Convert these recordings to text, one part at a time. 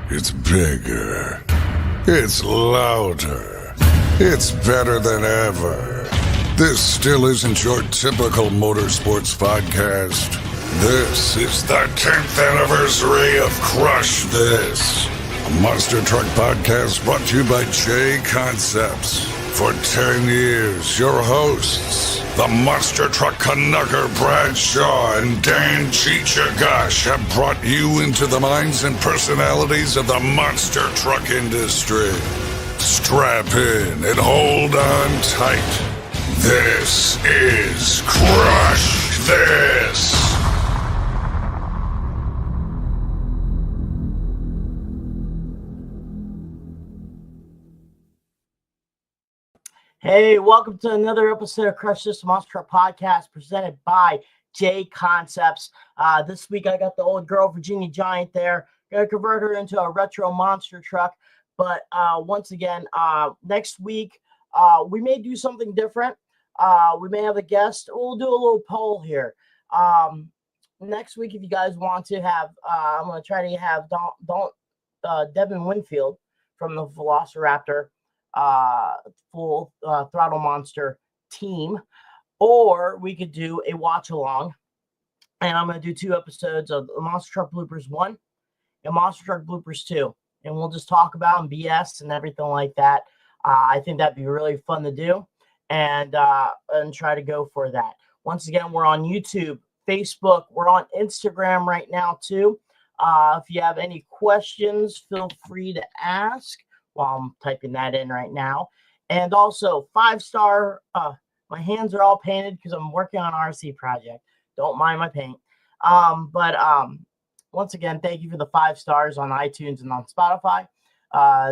It's bigger. It's louder. It's better than ever. This still isn't your typical motorsports podcast. This is the 10th anniversary of Crush This, a monster truck podcast brought to you by J Concepts. For 10 years, your hosts, the monster truck Canucker Bradshaw and Dan Chichagash, have brought you into the minds and personalities of the monster truck industry. Strap in and hold on tight. This is Crush This! Hey, welcome to another episode of Crush This Monster Truck Podcast presented by J Concepts. This week I got the old girl Virginia Giant there. Gonna convert her into a retro monster truck. But once again, next week we may do something different. We may have a guest. We'll do a little poll here. Next week, if you guys want to have, I'm gonna try to have Devin Winfield from the Velociraptor Full Throttle Monster team, or we could do a watch along, and I'm going to do 2 episodes of Monster Truck Bloopers 1 and Monster Truck Bloopers 2, and we'll just talk about BS and everything like that. I think that'd be really fun to do, and try to go for that. Once again, we're on YouTube, Facebook, we're on Instagram right now too. If you have any questions, feel free to ask while I'm typing that in right now. And also 5-star, my hands are all painted because I'm working on an RC project. Don't mind my paint. Once again, thank you for the 5 stars on iTunes and on Spotify.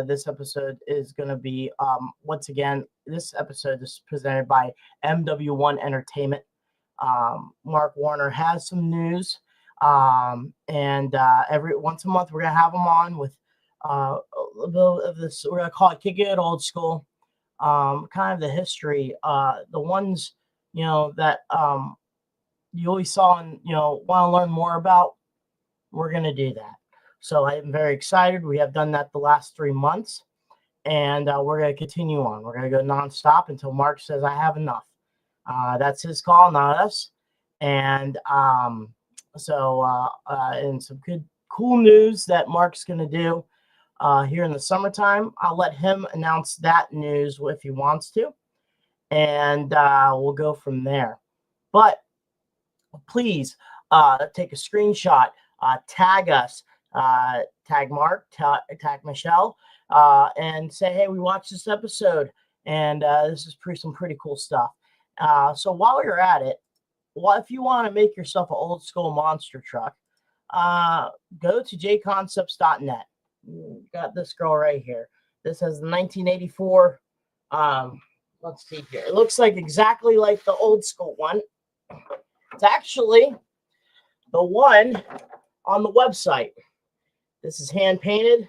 This episode is going to be, once again, this episode is presented by MW1 Entertainment. Mark Werner has some news. Every once a month, we're going to have him on with a little of this, we're gonna call it Kick It Old School, kind of the history, the ones that you always saw and want to learn more about. We're gonna do that, so I am very excited. We have done that the last 3 months, and we're gonna continue on. We're gonna go nonstop until Mark says I have enough. That's his call, not us. And and some good cool news that Mark's gonna do here in the summertime. I'll let him announce that news if he wants to, and we'll go from there. But please take a screenshot, tag us, tag Mark, tag Michelle, and say, hey, we watched this episode, and this is some pretty cool stuff. So while you're at it, if you want to make yourself an old school monster truck, go to jconcepts.net. Got this girl right here. This has the 1984. Let's see here. It looks like exactly like the old school one. It's actually the one on the website. This is hand painted,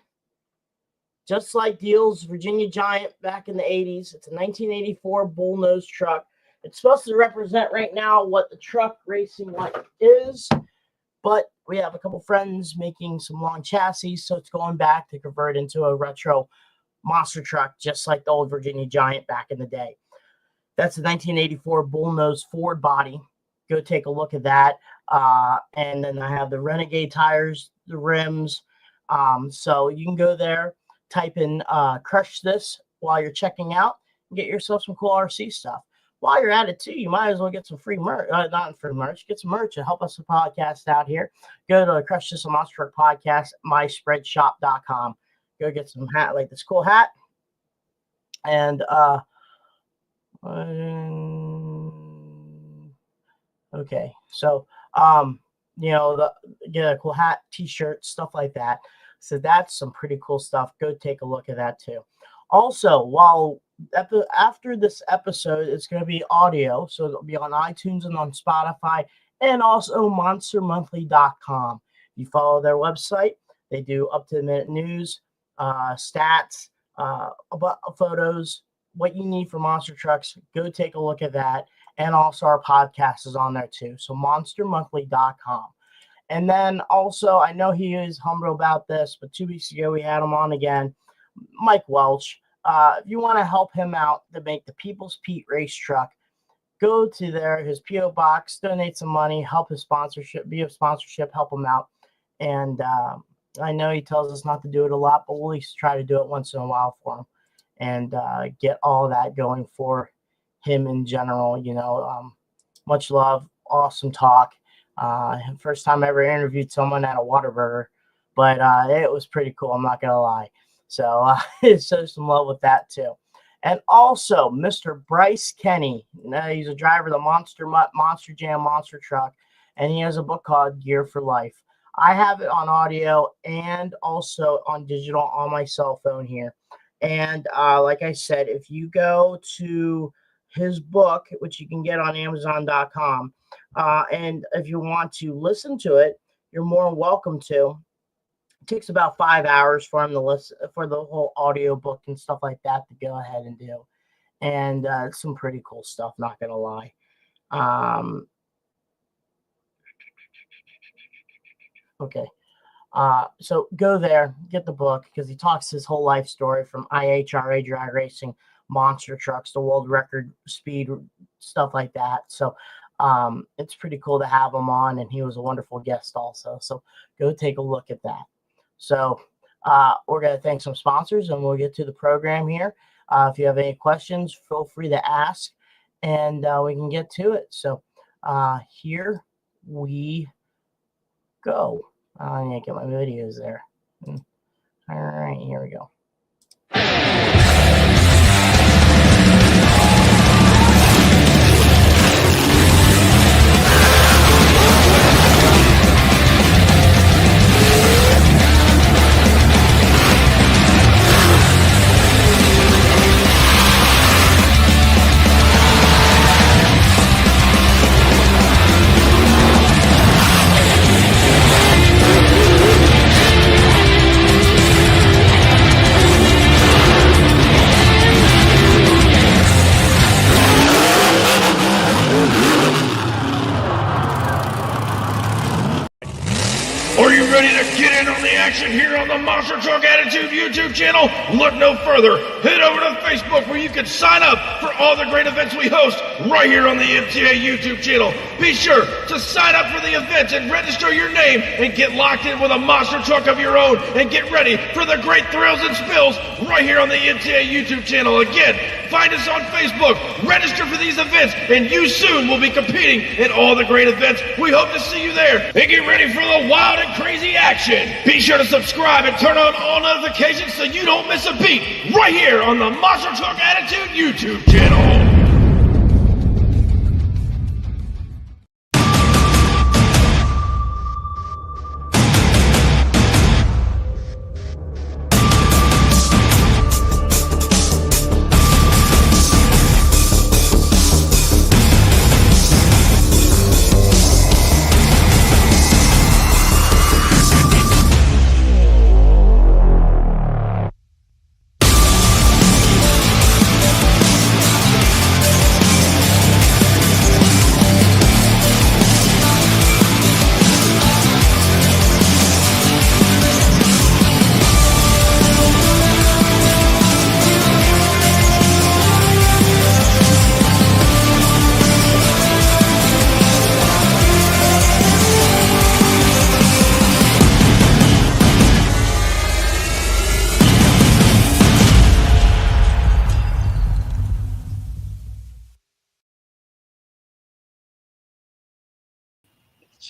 just like Deal's Virginia Giant back in the 80s. It's a 1984 bullnose truck. It's supposed to represent right now what the truck racing like is. But we have a couple friends making some long chassis, so it's going back to convert into a retro monster truck, just like the old Virginia Giant back in the day. That's a 1984 bullnose Ford body. Go take a look at that. And then I have the Renegade tires, the rims. So you can go there, type in Crush This while you're checking out, and get yourself some cool RC stuff. While you're at it too, you might as well get some free merch, not free merch, get some merch to help us the podcast out here. Go to Crush This Monster Truck Podcast, myspreadshop.com. Go get some hat, like this cool hat. And okay, so get a cool hat, t-shirt, stuff like that. So that's some pretty cool stuff. Go take a look at that too. Also, after this episode, it's going to be audio, so it'll be on iTunes and on Spotify, and also monstermonthly.com. You follow their website, they do up-to-the-minute news, stats, photos, what you need for monster trucks. Go take a look at that, and also our podcast is on there too, so monstermonthly.com. And then also, I know he is humble about this, but 2 weeks ago we had him on again, Mike Welch. If you want to help him out to make the People's Pete race truck, go to his P.O. box, donate some money, help his sponsorship, be a sponsorship, help him out. And I know he tells us not to do it a lot, but we'll at least try to do it once in a while for him and get all that going for him in general. Much love, awesome talk. First time I ever interviewed someone at a Whataburger, but it was pretty cool. I'm not going to lie. So show some love with that too. And also, Mr. Bryce Kenny. He's a driver of the Monster Mutt, Monster Jam, Monster Truck, and he has a book called Gear for Life. I have it on audio and also on digital on my cell phone here. And like I said, if you go to his book, which you can get on Amazon.com, and if you want to listen to it, you're more than welcome to. It takes about 5 hours for him to listen for the whole audio book and stuff like that to go ahead and do. And it's some pretty cool stuff, not gonna lie. Okay. So go there, get the book, because he talks his whole life story from IHRA drag racing, monster trucks, the world record speed, stuff like that. So it's pretty cool to have him on, and he was a wonderful guest also. So go take a look at that. So we're going to thank some sponsors, and we'll get to the program here. If you have any questions, feel free to ask, and we can get to it. So here we go. I need to get my videos there. All right, here we go. Are you ready to get in on the action here on the Monster Truck Attitude YouTube channel? Look no further. Head over to Facebook where you can sign up for all the great events we host right here on the MTA YouTube channel. Be sure to sign up for the events and register your name and get locked in with a monster truck of your own and get ready for the great thrills and spills right here on the MTA YouTube channel. Again, find us on Facebook, register for these events, and you soon will be competing in all the great events. We hope to see you there. And get ready for the wild and crazy action. Be sure to subscribe and turn on all notifications so you don't miss a beat right here on the Monster Truck Attitude YouTube channel.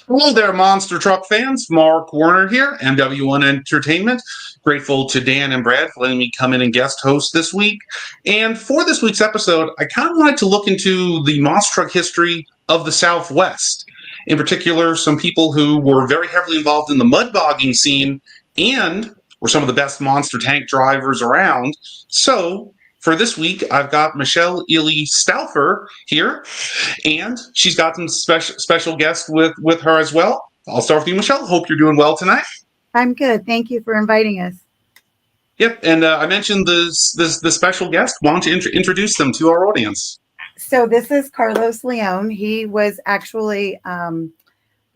Hello there, Monster Truck fans. Mark Werner here, MW1 Entertainment. Grateful to Dan and Brad for letting me come in and guest host this week. And for this week's episode, I kind of wanted to look into the monster truck history of the Southwest. In particular, some people who were very heavily involved in the mud bogging scene and were some of the best monster tank drivers around. So for this week, I've got Michele Ely Stauffer here, and she's got some special guests with her as well. I'll start with you, Michele. Hope you're doing well tonight. I'm good. Thank you for inviting us. Yep, and I mentioned the special guest. Why don't you introduce them to our audience? So this is Carlos Leon. He was actually one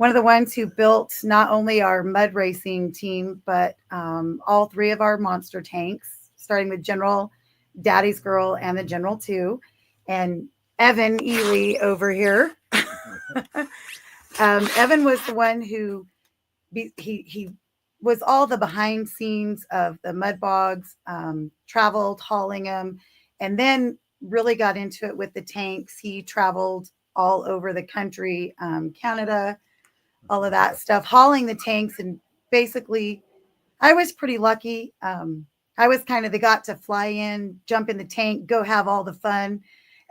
one of the ones who built not only our mud racing team, but all three of our monster tanks, starting with General, Daddy's Girl, and the General 2. And Evan Ely over here. Evan was the one who he was all the behind scenes of the mud bogs, traveled hauling them, and then really got into it with the tanks. He traveled all over the country, Canada, all of that stuff, hauling the tanks. And basically, I was pretty lucky. I was kind of the got to fly in, jump in the tank, go have all the fun,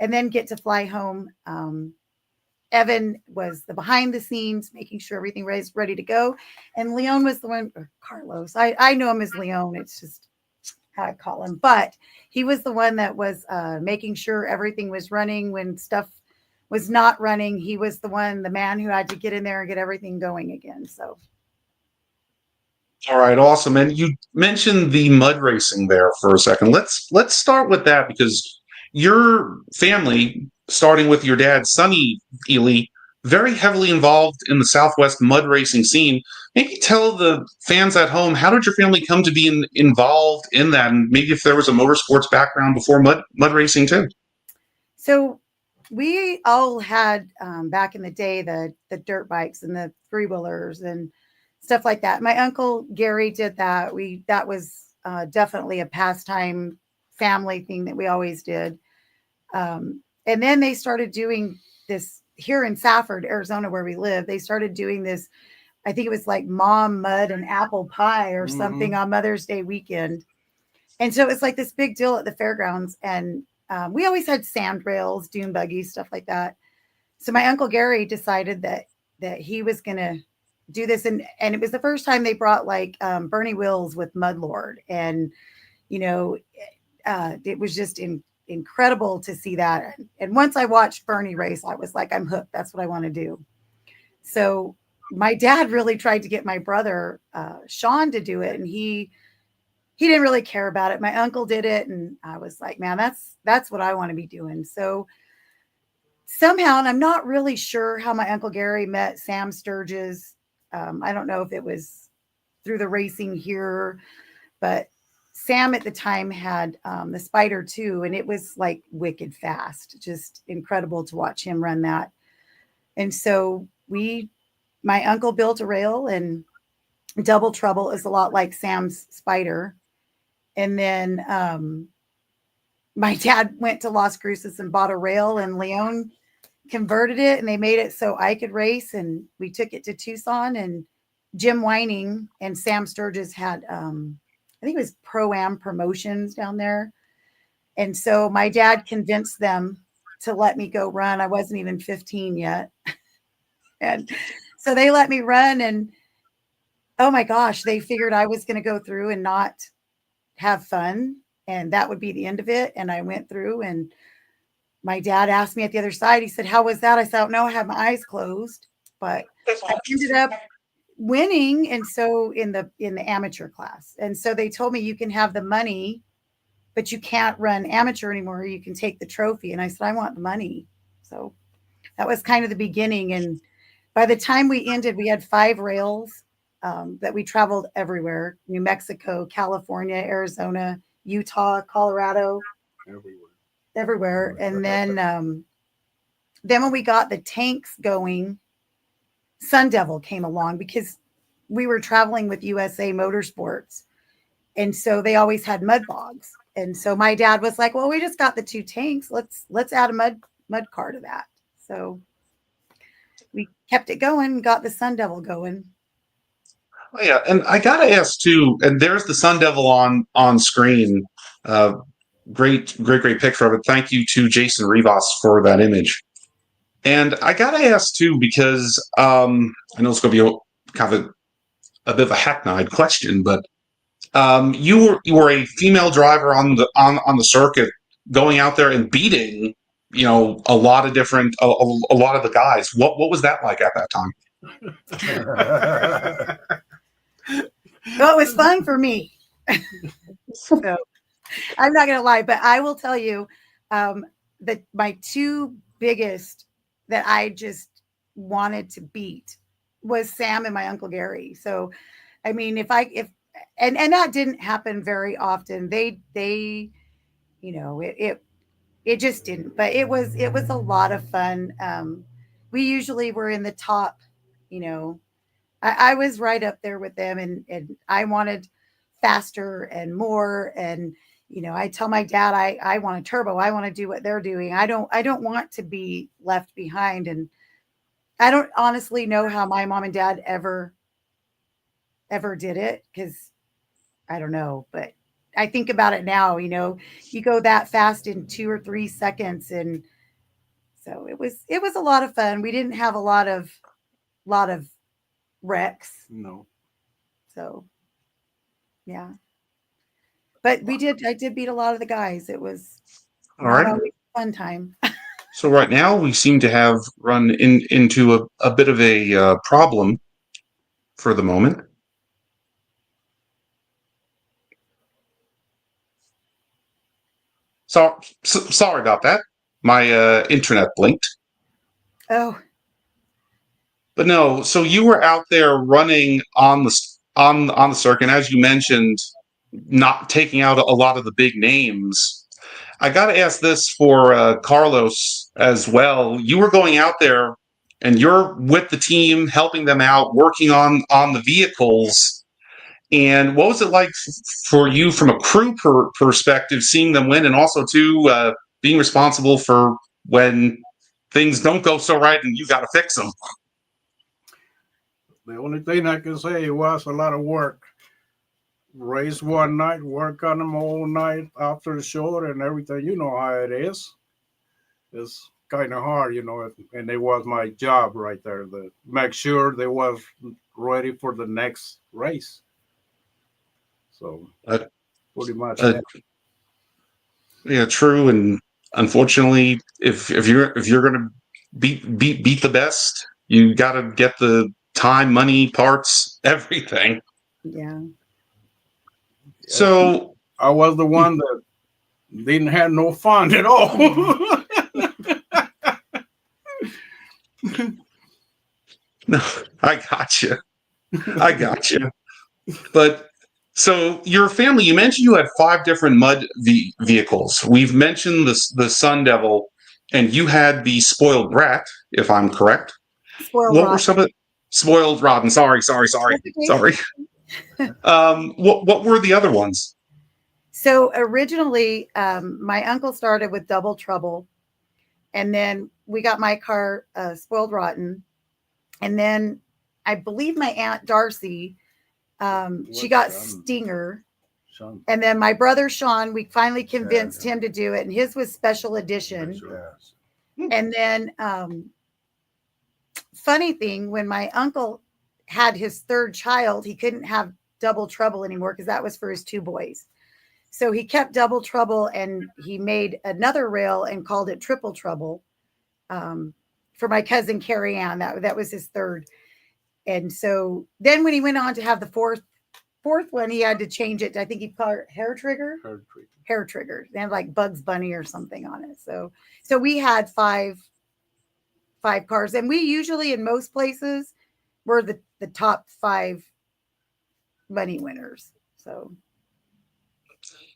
and then get to fly home. Evan was the behind the scenes, making sure everything was ready to go. And Leon was the one, or Carlos. I know him as Leon. It's just how I call him. But he was the one that was making sure everything was running when stuff was not running. He was the man who had to get in there and get everything going again. So. All right, awesome. And you mentioned the mud racing there for a second. Let's start with that, because your family, starting with your dad, Sonny Ely, very heavily involved in the Southwest mud racing scene. Maybe tell the fans at home, how did your family come to be involved in that? And maybe if there was a motorsports background before mud racing too. So we all had back in the day the dirt bikes and the three-wheelers and stuff like that. My uncle Gary did that. That was definitely a pastime family thing that we always did. And then they started doing this here in Safford, Arizona, where we live. They started doing this, I think it was like Mom Mud and Apple Pie or something on Mother's Day weekend. And so it was like this big deal at the fairgrounds. And we always had sand rails, dune buggies, stuff like that. So my Uncle Gary decided that he was going to do this. And it was the first time they brought like Bernie Wills with Mudlord. And, it was just incredible to see that. And once I watched Bernie race, I was like, I'm hooked. That's what I want to do. So my dad really tried to get my brother, Sean, to do it. And he didn't really care about it. My uncle did it. And I was like, man, that's what I want to be doing. So somehow, and I'm not really sure how my Uncle Gary met Sam Sturgis. I don't know if it was through the racing here, but Sam at the time had the Spider 2, and it was like wicked fast, just incredible to watch him run that. And so my uncle built a rail, and Double Trouble is a lot like Sam's Spider. And then my dad went to Las Cruces and bought a rail, and Leon converted it, and they made it so I could race. And we took it to Tucson, and Jim Whining and Sam Sturgis had, I think it was Pro-Am Promotions down there. And so my dad convinced them to let me go run. I wasn't even 15 yet. And so they let me run, and oh my gosh, they figured I was going to go through and not have fun, and that would be the end of it. And I went through, and my dad asked me at the other side, he said, how was that? I said, no, I had my eyes closed, but I ended up winning. And so in the amateur class. And so they told me, you can have the money, but you can't run amateur anymore. You can take the trophy. And I said, I want the money. So that was kind of the beginning. And by the time we ended, we had 5 rails that we traveled everywhere: New Mexico, California, Arizona, Utah, Colorado, everywhere. And then when we got the tanks going, Sun Devil came along, because we were traveling with USA Motorsports. And so they always had mud bogs. And so my dad was like, well, we just got the 2 tanks. Let's add a mud car to that. So we kept it going, got the Sun Devil going. Oh, yeah, and I gotta ask too, and there's the Sun Devil on screen. Great picture of it. Thank you to Jason Rivas for that image. And I gotta ask too, because I know it's gonna be kind of a bit of a hackneyed question, but you were a female driver on the circuit, going out there and beating a lot of different a lot of the guys. What was that like at that time? Well, it was fun for me. So I'm not gonna lie, but I will tell you that my 2 biggest that I just wanted to beat was Sam and my Uncle Gary. So, I mean, if that didn't happen very often. They it just didn't. But it was a lot of fun. We usually were in the top. You know, I was right up there with them, and I wanted faster and more. And I tell my dad I want a turbo. I want to do what they're doing. I don't want to be left behind. And I don't honestly know how my mom and dad ever did it, because I don't know, but I think about it now, you go that fast in 2 or 3 seconds. And so it was a lot of fun. We didn't have a lot of wrecks. No. So yeah. But I did beat a lot of the guys. It was All not right. always a fun time. So right now we seem to have run into a bit of a problem for the moment. Sorry about that. My internet blinked. Oh, But no, so you were out there running on the circuit, and as you mentioned, not taking out a lot of the big names. I got to ask this for Carlos as well. You were going out there, and you're with the team, helping them out, working on the vehicles. And what was it like for you from a crew perspective, seeing them win, and also too being responsible for when things don't go so right and you got to fix them? The only thing I can say, it was a lot of work. Race one night, work on them all night after the show and everything. You know how it is. It's kind of hard, and it was my job right there to make sure they was ready for the next race. So pretty much that. Yeah, true. And unfortunately, if you're going to beat the best, you got to get the time, money, parts, everything. yeah. So I was the one that didn't have no fun at all. no, I got you. But so your family, you mentioned you had 5 different mud vehicles. We've mentioned the Sun Devil, and you had the Spoiled Brat, if I'm correct. Spoiled What Rotten. were some of Spoiled Robin? Sorry. Okay. What were the other ones? So originally, my uncle started with Double Trouble, and then we got my car, Spoiled Rotten, and then I believe my Aunt Darcy, she got Stinger, and then my brother Sean, we finally convinced him to do it, and his was Special Edition. And then, funny thing, when my uncle had his 3rd child, he couldn't have Double Trouble anymore because that was for his 2 boys. So he kept Double Trouble, and he made another rail and called it Triple Trouble, for my cousin Carrie Ann. That was his 3rd. And so then when he went on to have the fourth one, he had to change it. I think he called it Hair Trigger. Hair Trigger. They had like Bugs Bunny or something on it. So we had five cars, and we usually in most places were the top 5 money winners. So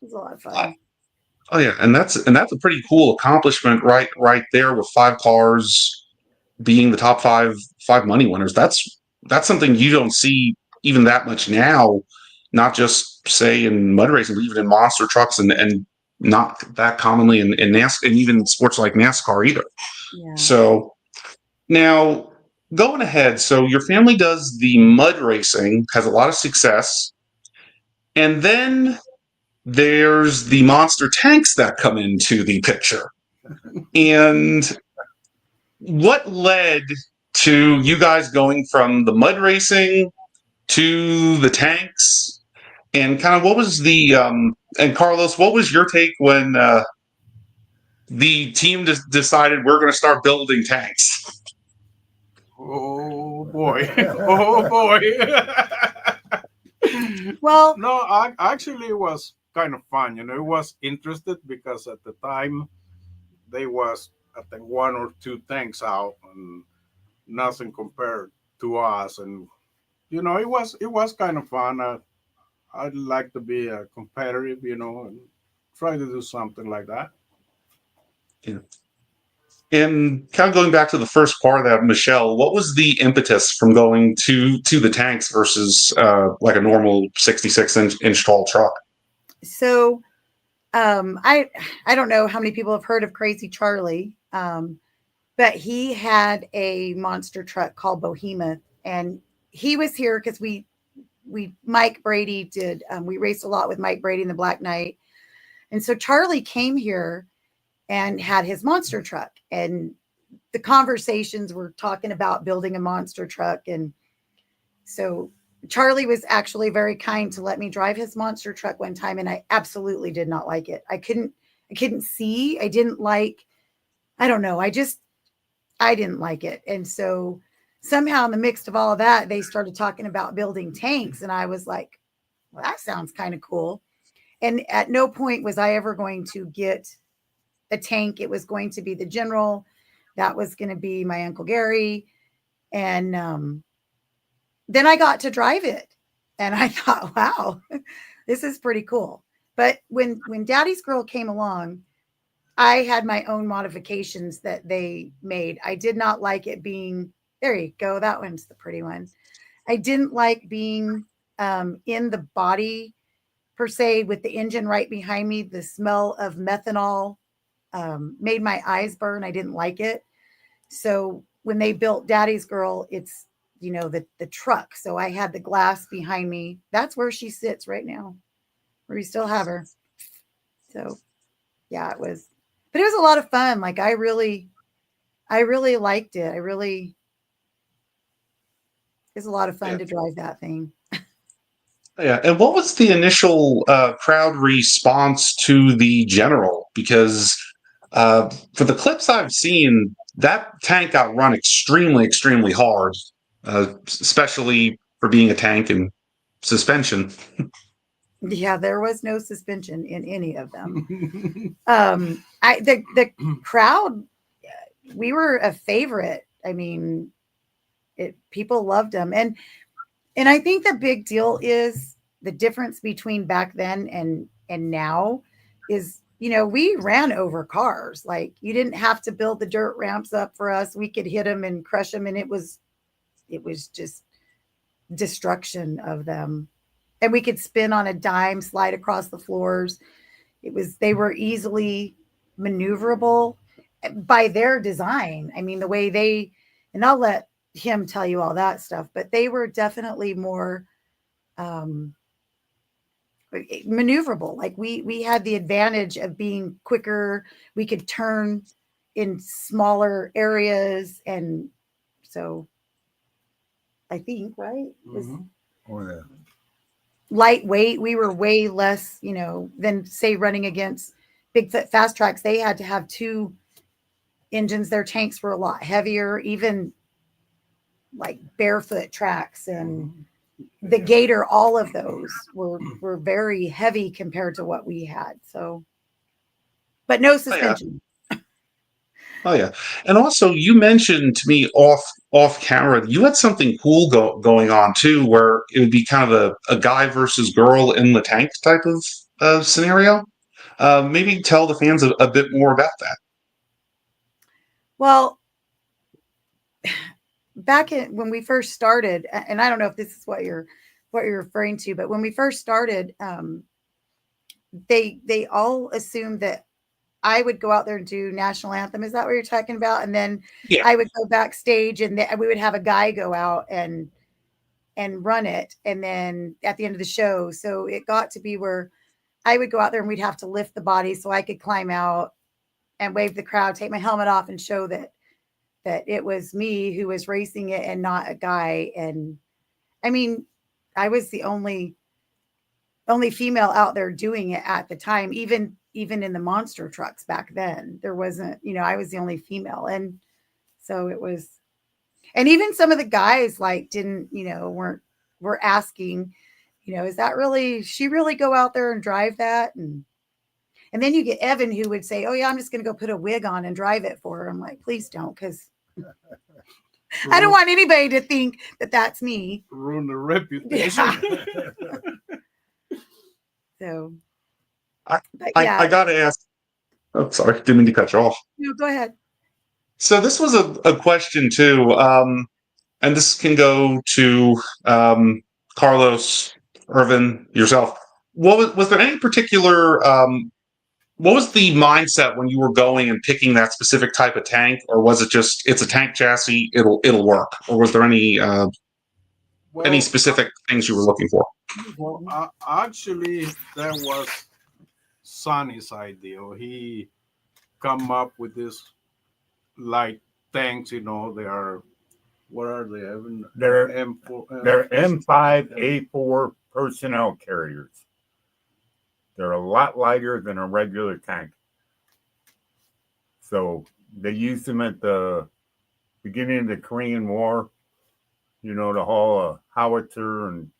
it was a lot of fun. Oh yeah, and that's a pretty cool accomplishment right there, with 5 cars being the top five money winners. That's something you don't see even that much now, not just say in mud racing, but even in monster trucks, and not that commonly in NASCAR, and even sports like NASCAR either. Yeah. So now going ahead, so your family does the mud racing, has a lot of success, and then there's the monster tanks that come into the picture. And what led to you guys going from the mud racing to the tanks? And kind of what was the and Carlos, what was your take when the team just decided we're going to start building tanks? Oh boy. Oh boy. Well, no, actually it was kind of fun. It was interested because at the time they was, I think, 1 or 2 tanks out, and nothing compared to us, and it was kind of fun. I'd like to be a competitive, and try to do something like that. Yeah. And kind of going back to the first part of that, Michelle, what was the impetus from going to the tanks versus like a normal 66-inch tall truck? So I don't know how many people have heard of Crazy Charlie, but he had a monster truck called Behemoth, and he was here because we Mike Brady did we raced a lot with Mike Brady in the Black Knight, and so Charlie came here and had his monster truck, and the conversations were talking about building a monster truck, and so Charlie was actually very kind to let me drive his monster truck one time, and I absolutely did not like it. I couldn't see. I didn't like. I don't know. I didn't like it, and so somehow in the mix of all of that, they started talking about building tanks, and I was like, "Well, that sounds kind of cool." And at no point was I ever going to get a tank. It was going to be the General. That was going to be my Uncle Gary, and then I got to drive it, and I thought, wow, this is pretty cool. But when Daddy's Girl came along, I had my own modifications that they made. I did not like it being, there you go, that one's the pretty one. I didn't like being in the body per se with the engine right behind me. The smell of methanol made my eyes burn. I didn't like it. So when they built Daddy's Girl, it's the truck. So I had the glass behind me. That's where she sits right now, where we still have her. So yeah, but it was a lot of fun. Like I really liked it. It was a lot of fun to drive that thing. Yeah, and what was the initial crowd response to the General? Because for the clips I've seen, that tank got run extremely, extremely hard, especially for being a tank and suspension. Yeah, there was no suspension in any of them. The crowd, we were a favorite. I mean, people loved them, and I think the big deal is the difference between back then and now is, we ran over cars. Like you didn't have to build the dirt ramps up for us. We could hit them and crush them, and it was just destruction of them. And we could spin on a dime, slide across the floors. They were easily maneuverable by their design. I mean, the way and I'll let him tell you all that stuff, but they were definitely more maneuverable. Like we had the advantage of being quicker. We could turn in smaller areas, and so I think, right? Mm-hmm. Oh, yeah. Lightweight. We were way less, than say running against Bigfoot Fast Tracks. They had to have two engines. Their tanks were a lot heavier, even like Barefoot Tracks and the Gator. All of those were very heavy compared to what we had. So, but no suspension. Oh yeah, and also you mentioned to me off camera you had something cool going on too, where it would be kind of a guy versus girl in the tank type of scenario. Maybe tell the fans a bit more about that. Well, back when we first started, and I don't know if this is what you're referring to, but when we first started, they all assumed that I would go out there and do national anthem. Is that what you're talking about? And then Yeah. I would go backstage, and we would have a guy go out and run it. And then at the end of the show, so it got to be where I would go out there and we'd have to lift the body so I could climb out and wave the crowd, take my helmet off, and show that it was me who was racing it and not a guy. And I mean, I was the only female out there doing it at the time. Even in the monster trucks back then, there wasn't, I was the only female. And so it was, and even some of the guys like didn't, were asking, is that really, she really go out there and drive that? And then you get Evan who would say, oh yeah, I'm just going to go put a wig on and drive it for her. I'm like, please don't. Cause I don't want anybody to think that that's me. Ruin the reputation. So, I yeah. gotta ask. Oh, sorry, didn't mean to cut you off. No, go ahead. So this was a question too, and this can go to Carlos, Irvin, yourself. Was there any particular what was the mindset when you were going and picking that specific type of tank, or was it just it's a tank chassis, it'll work, or was there any specific things you were looking for? Well, actually, that was Sonny's idea. He come up with this light tanks. You know, they are what are they? They're M4. They're M5A4 personnel carriers. They're a lot lighter than a regular tank. So they used them at the beginning of the Korean War, you know, to haul a howitzer, and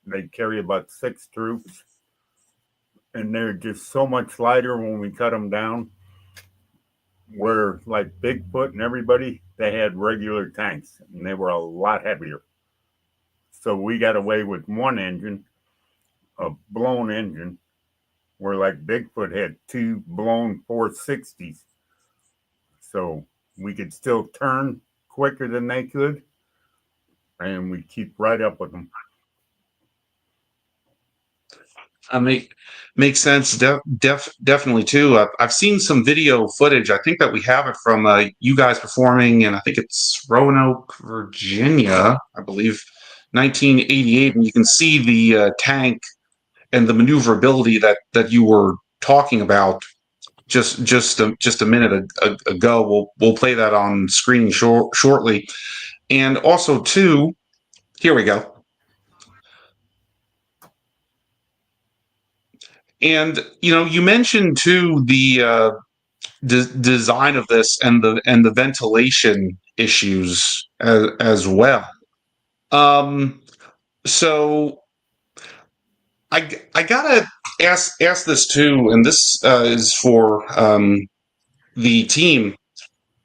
they carry about 6 troops. And they're just so much lighter when we cut them down. Where like Bigfoot and everybody, they had regular tanks and they were a lot heavier. So we got away with one engine, a blown engine, where like Bigfoot had 2 blown 460s. So we could still turn quicker than they could, and we keep right up with them. Makes sense. Definitely too. I've seen some video footage. I think that we have it from you guys performing, and I think it's Roanoke, Virginia, I believe, 1988, and you can see the tank and the maneuverability that you were talking about just a minute ago. We'll play that on screen shortly, and also too, here we go. And you mentioned too the design of this and the ventilation issues as well. So I gotta ask this too, and this is for the team.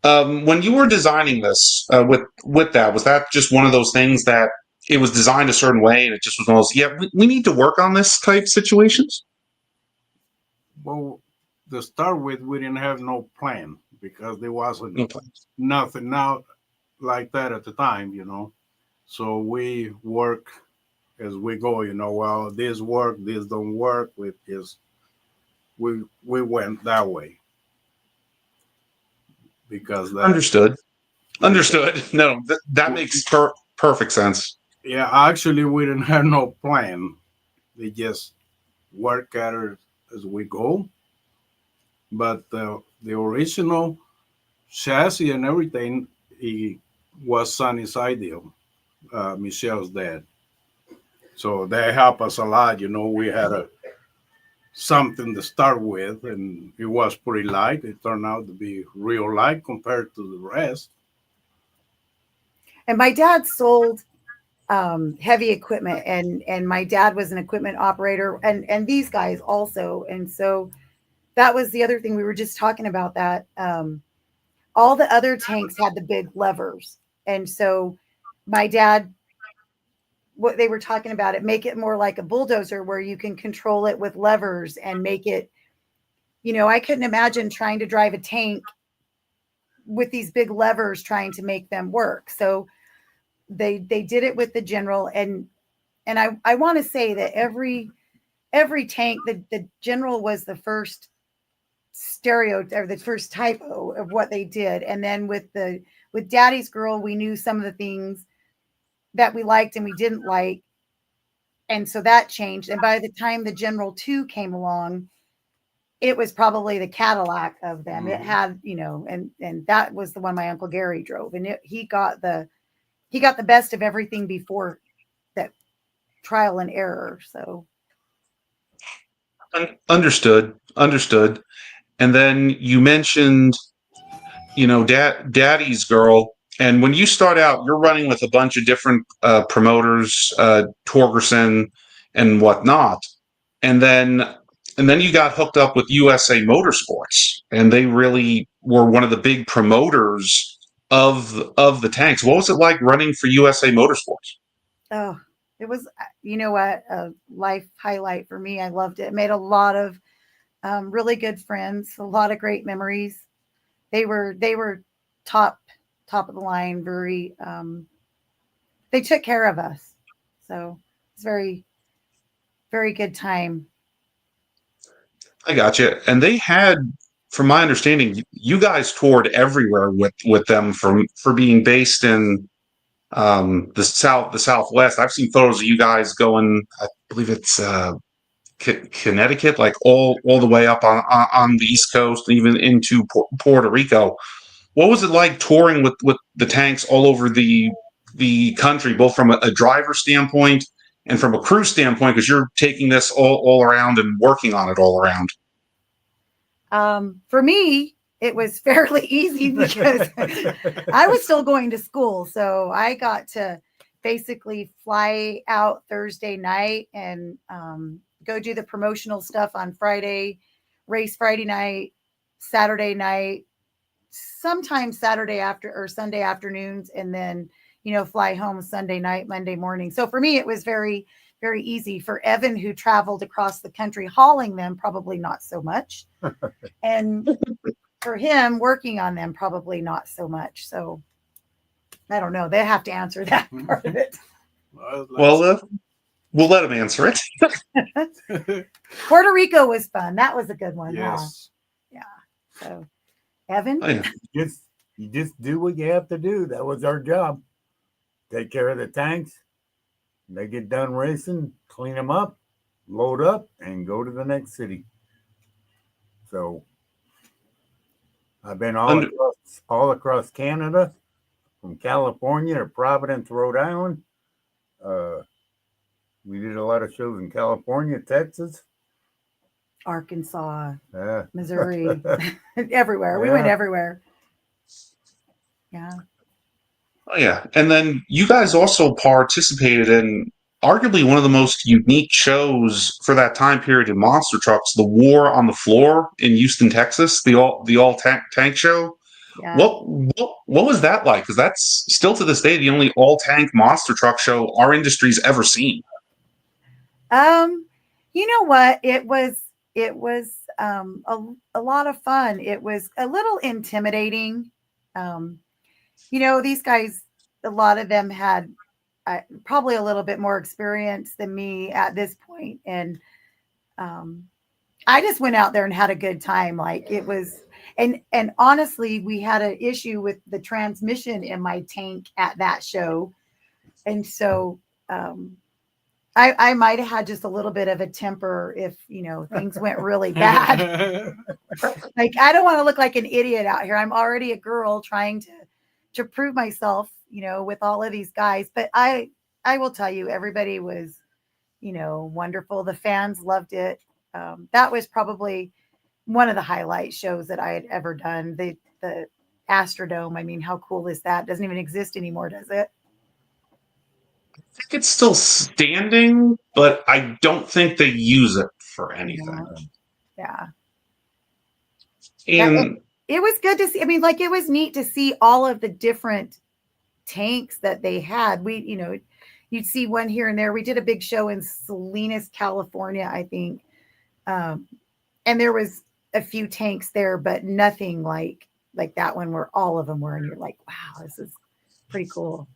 When you were designing this with that, was that just one of those things that it was designed a certain way, and it just was one of those, we need to work on this type situations? Well, to start with, we didn't have no plan because there wasn't nothing now like that at the time, So we work as we go, well, this work, this don't work with this. We went that way. Because that, Understood. No, that makes perfect sense. Yeah, actually, we didn't have no plan. We just work at it as we go. But the original chassis and everything, was Sonny's idea, Michelle's dad. So they help us a lot. We had something to start with, and it was pretty light. It turned out to be real light compared to the rest. And my dad sold heavy equipment, and my dad was an equipment operator, and these guys also. And so that was the other thing we were just talking about, that all the other tanks had the big levers. And so my dad, what they were talking about, it make it more like a bulldozer where you can control it with levers and make it, I couldn't imagine trying to drive a tank with these big levers trying to make them work. So they did it with the General, and I want to say that every tank, the General was the first or the first typo of what they did. And then with Daddy's Girl, we knew some of the things that we liked and we didn't like, and so that changed. And by the time the General 2 came along, it was probably the Cadillac of them. It had, and that was the one my Uncle Gary drove, and he got the best of everything before that trial and error. So understood. And then you mentioned, Daddy's Girl. And when you start out, you're running with a bunch of different promoters, Torgerson and whatnot. And then you got hooked up with USA Motorsports, and they really were one of the big promoters of the tanks. What was it like running for USA Motorsports? Oh, it was, you know what, a life highlight for me. I loved it. Made a lot of really good friends, a lot of great memories. They were top of the line. Very, they took care of us. So it's very, very good time. I got you. And they had, from my understanding, you guys toured everywhere with them for being based in the Southwest. I've seen photos of you guys going. I believe it's Connecticut, like all the way up on the East Coast, even into Puerto Rico. What was it like touring with the tanks all over the country, both from a driver standpoint and from a crew standpoint, because you're taking this all around and working on it all around? For me, it was fairly easy because I was still going to school. So I got to basically fly out Thursday night and go do the promotional stuff on Friday, race Friday night, Saturday night, sometimes Saturday after or Sunday afternoons, and then, fly home Sunday night, Monday morning. So for me, it was very, very easy. For Evan, who traveled across the country hauling them, probably not so much. And for him working on them, probably not so much. So I don't know. They have to answer that part of it. Well, we'll let him answer it. Puerto Rico was fun. That was a good one. Yes. Huh? Yeah. So, Evan? Oh, yeah. You just do what you have to do. That was our job. Take care of the tanks. They get done racing, clean them up, load up, and go to the next city. So I've been all across Canada, from California to Providence, Rhode Island. We did a lot of shows in California, Texas, Arkansas, Missouri, everywhere. Yeah. We went everywhere. Yeah. Oh, yeah. And then you guys also participated in arguably one of the most unique shows for that time period in monster trucks, the War on the Floor in Houston, Texas, the all tank show. Yeah. What was that like? Because that's still to this day the only all tank monster truck show our industry's ever seen. You know what? It was a lot of fun. It was a little intimidating. These guys, a lot of them had probably a little bit more experience than me at this point. And I just went out there and had a good time. Like it was, and honestly, we had an issue with the transmission in my tank at that show. And so I might have had just a little bit of a temper if, things went really bad. Like, I don't want to look like an idiot out here. I'm already a girl trying to prove myself, with all of these guys. But I will tell you, everybody was, wonderful. The fans loved it. That was probably one of the highlight shows that I had ever done. The Astrodome. I mean, how cool is that? Doesn't even exist anymore, does it? I think it's still standing, but I don't think they use it for anything. Yeah. And it was good to see. I mean, like, it was neat to see all of the different tanks that they had. You'd see one here and there. We did a big show in Salinas, California, I think. And there was a few tanks there, but nothing like that one where all of them were. And you're like, wow, this is pretty cool.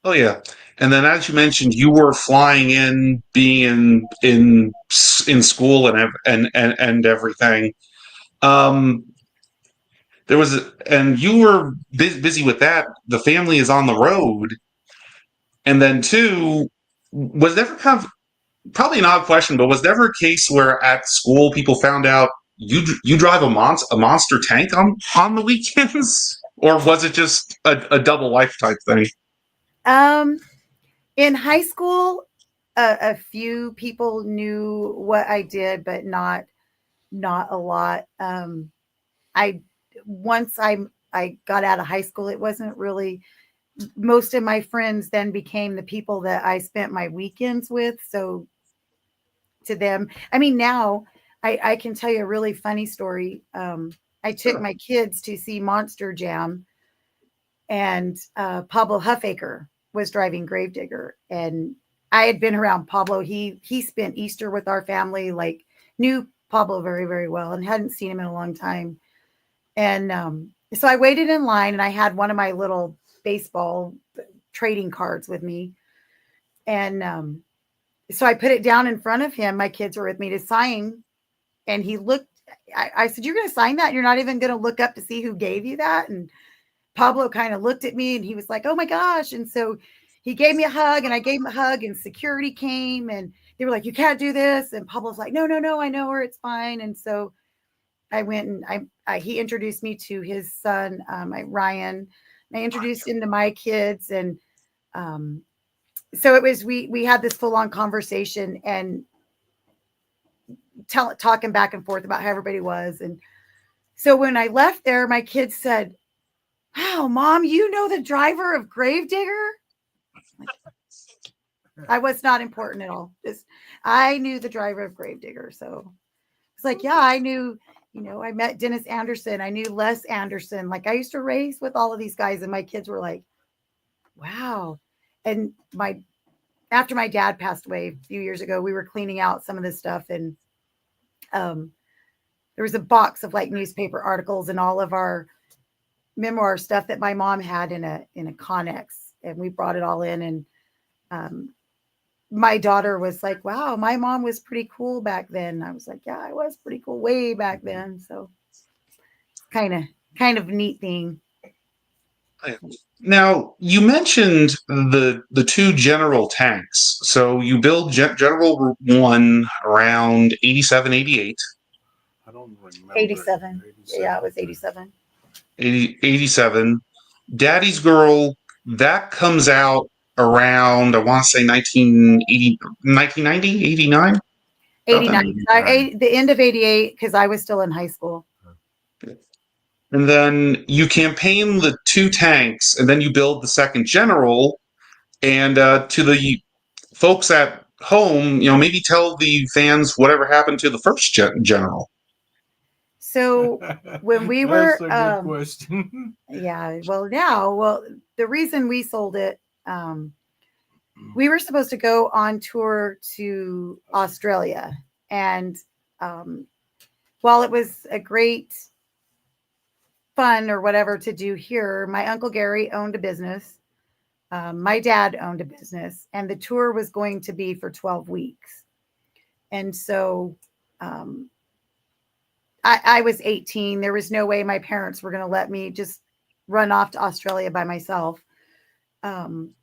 Oh yeah, and then as you mentioned, you were flying in, being in school and everything. There was, and you were busy with that. The family is on the road, and then two, was there ever kind of probably an odd question, but was there ever a case where at school people found out you drive a monster tank on the weekends, or was it just a double life type thing? In high school, a few people knew what I did, but not a lot. Once I got out of high school, it wasn't really, most of my friends then became the people that I spent my weekends with. So to them, I mean, now I can tell you a really funny story. I took my kids to see Monster Jam and Pablo Huffaker was driving Gravedigger, and I had been around Pablo. He spent Easter with our family, like knew Pablo very, very well, and hadn't seen him in a long time. And so I waited in line, and I had one of my little baseball trading cards with me, and so I put it down in front of him. My kids were with me to sign, and he looked. I said, "You're going to sign that? You're not even going to look up to see who gave you that?" And Pablo kind of looked at me, and he was like, "Oh my gosh!" And so he gave me a hug, and I gave him a hug, and security came, and they were like, "You can't do this." And Pablo's like, "No, no, no, I know her. It's fine." And so I went, and he introduced me to his son, Ryan. I introduced him to my kids, and so it was, we had this full on conversation and talking back and forth about how everybody was. And so when I left there, my kids said, "Wow, Mom, you know the driver of Gravedigger?" I was not important at all. Just, I knew the driver of Gravedigger. So it's like, yeah, I knew, I met Dennis Anderson. I knew Les Anderson. Like, I used to race with all of these guys, and my kids were like, wow. And after my dad passed away a few years ago, we were cleaning out some of this stuff, and there was a box of like newspaper articles and all of our memoir stuff that my mom had in a Connex, and we brought it all in. And my daughter was like, "Wow, my mom was pretty cool back then." I was like, "Yeah, I was pretty cool way back then." So kind of neat thing. Now, you mentioned the two General tanks. So you build General 1 around 87, 88. I don't remember. 87. Yeah, it was 87. 87. Daddy's Girl, that comes out around, I want to say 1980, 1990, 89? 89. The end of 88, because I was still in high school. And then you campaign the two tanks, and then you build the second General. And to the folks at home, maybe tell the fans whatever happened to the first General. So when we were, That's a good question. Yeah, well, the reason we sold it, we were supposed to go on tour to Australia, and while it was a great fun or whatever to do here, my Uncle Gary owned a business. My dad owned a business, and the tour was going to be for 12 weeks. And so I was 18. There was no way my parents were going to let me just run off to Australia by myself. And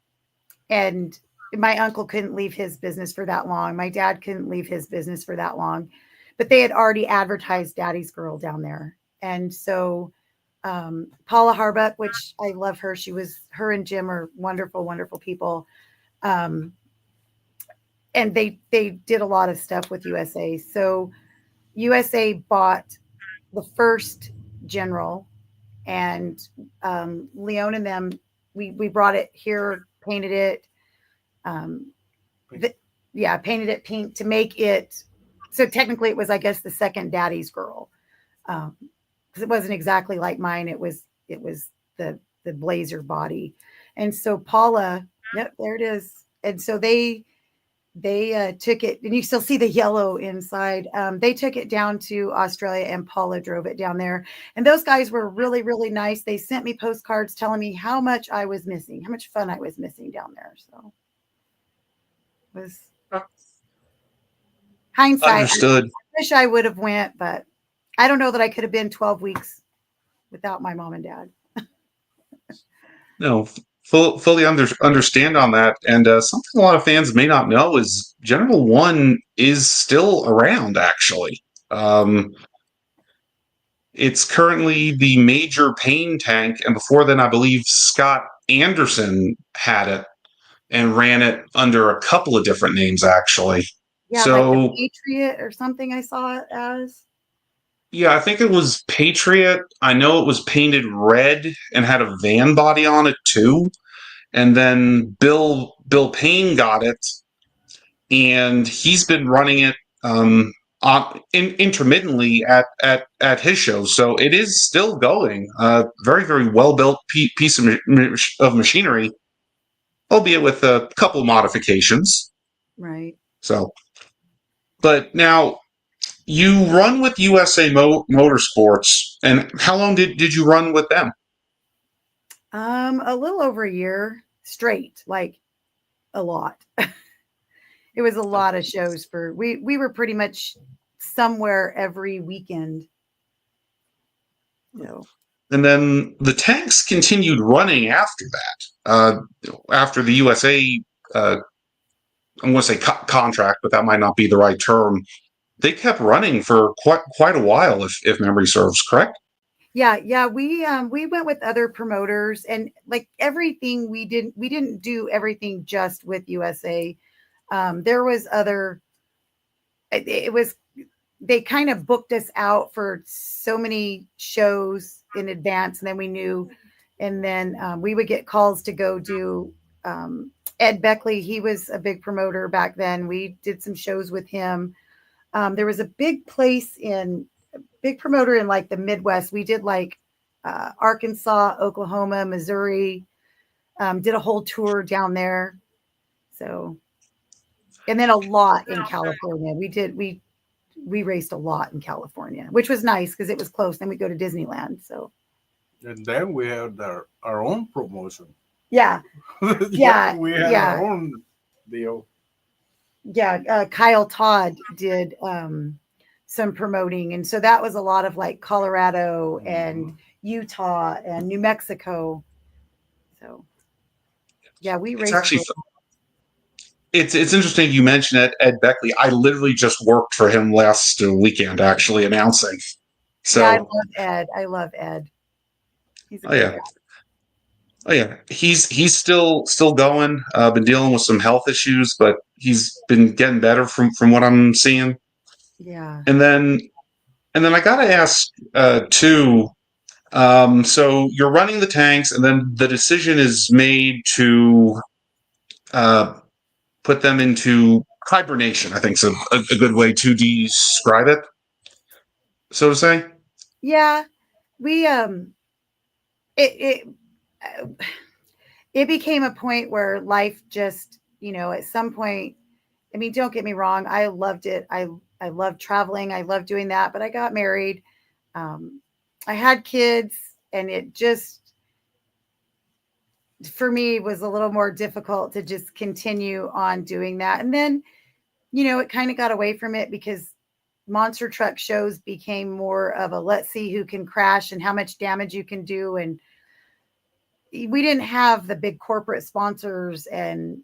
my uncle couldn't leave his business for that long. My dad couldn't leave his business for that long, but they had already advertised Daddy's Girl down there. And so Paula Harbuck, which I love her. Her and Jim are wonderful, wonderful people. And they did a lot of stuff with USA. So USA bought the first General, and Leon and them, we brought it here, painted it. Painted it pink to make it. So technically it was, I guess, the second Daddy's Girl. Because it wasn't exactly like mine. It was the blazer body. And so Paula, yep, there it is. And so they took it, and you still see the yellow inside. They took it down to Australia, and Paula drove it down there. And those guys were really, really nice. They sent me postcards telling me how much I was missing, how much fun I was missing down there. So it was hindsight. Understood. I wish I would have went, but I don't know that I could have been 12 weeks without my mom and dad. No, fully understand on that. And something a lot of fans may not know is General 1 is still around, actually. It's currently the major pain tank, and before then, I believe Scott Anderson had it and ran it under a couple of different names, actually. Yeah, so, like the Patriot or something I saw it as. Yeah, I think it was Patriot. I know it was painted red and had a van body on it too. And then Bill Payne got it, and he's been running it intermittently at his shows. So it is still going. Very, very well built piece of machinery, albeit with a couple modifications. Right. So, but now you run with USA Motorsports, and how long did you run with them? A little over a year straight, like a lot. It was a lot of shows for we were pretty much somewhere every weekend. So And then the tanks continued running after that. After the USA, I'm going to say contract, but that might not be the right term. They kept running for quite a while, if memory serves, correct? yeah, we went with other promoters, and like everything we didn't do everything just with USA. There was other. It was they kind of booked us out for so many shows in advance, and then we knew, and then we would get calls to go do. Ed Beckley, he was a big promoter back then. We did some shows with him. There was a big promoter in like the Midwest. We did like Arkansas, Oklahoma, Missouri, did a whole tour down there. So, and then a lot in California. We raced a lot in California, which was nice because it was close. Then we go to Disneyland. So, And then we had our own promotion. yeah. Yeah. We had our own deal. Yeah. Kyle Todd did some promoting. And so that was a lot of like Colorado and Utah and New Mexico. So, yeah, we raced. It's actually it's interesting you mentioned Ed Beckley. I literally just worked for him last weekend, actually announcing. So yeah, I love Ed. He's a great guy. Oh yeah, he's still going. Been dealing with some health issues, but he's been getting better from what I'm seeing. Yeah. And then I gotta ask too. So you're running the tanks, and then the decision is made to put them into hibernation. I think is a good way to describe it, so to say. Yeah, we it became a point where life just, at some point, I mean, don't get me wrong, I loved it. I loved traveling. I loved doing that, but I got married. I had kids, and it just, for me, was a little more difficult to just continue on doing that. And then, it kind of got away from it because monster truck shows became more of a let's see who can crash and how much damage you can do. And we didn't have the big corporate sponsors and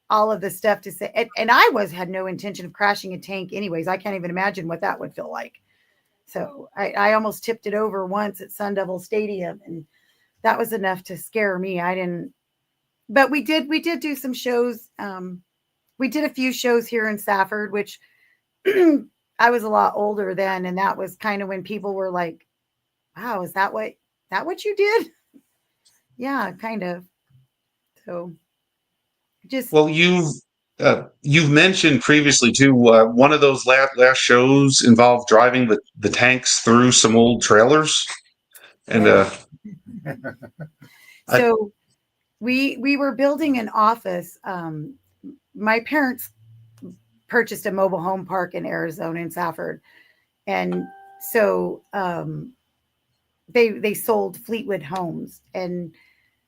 all of the stuff to say. And I had no intention of crashing a tank anyways. I can't even imagine what that would feel like. So I almost tipped it over once at Sun Devil Stadium, and that was enough to scare me. But we did do some shows. We did a few shows here in Stafford, which I was a lot older then. And that was kind of when people were like, wow, is that what you did? Yeah, kind of. So Well, you've mentioned previously too. One of those last shows involved driving the tanks through some old trailers, and so we were building an office. My parents purchased a mobile home park in Arizona, in Safford, and so they sold Fleetwood Homes, and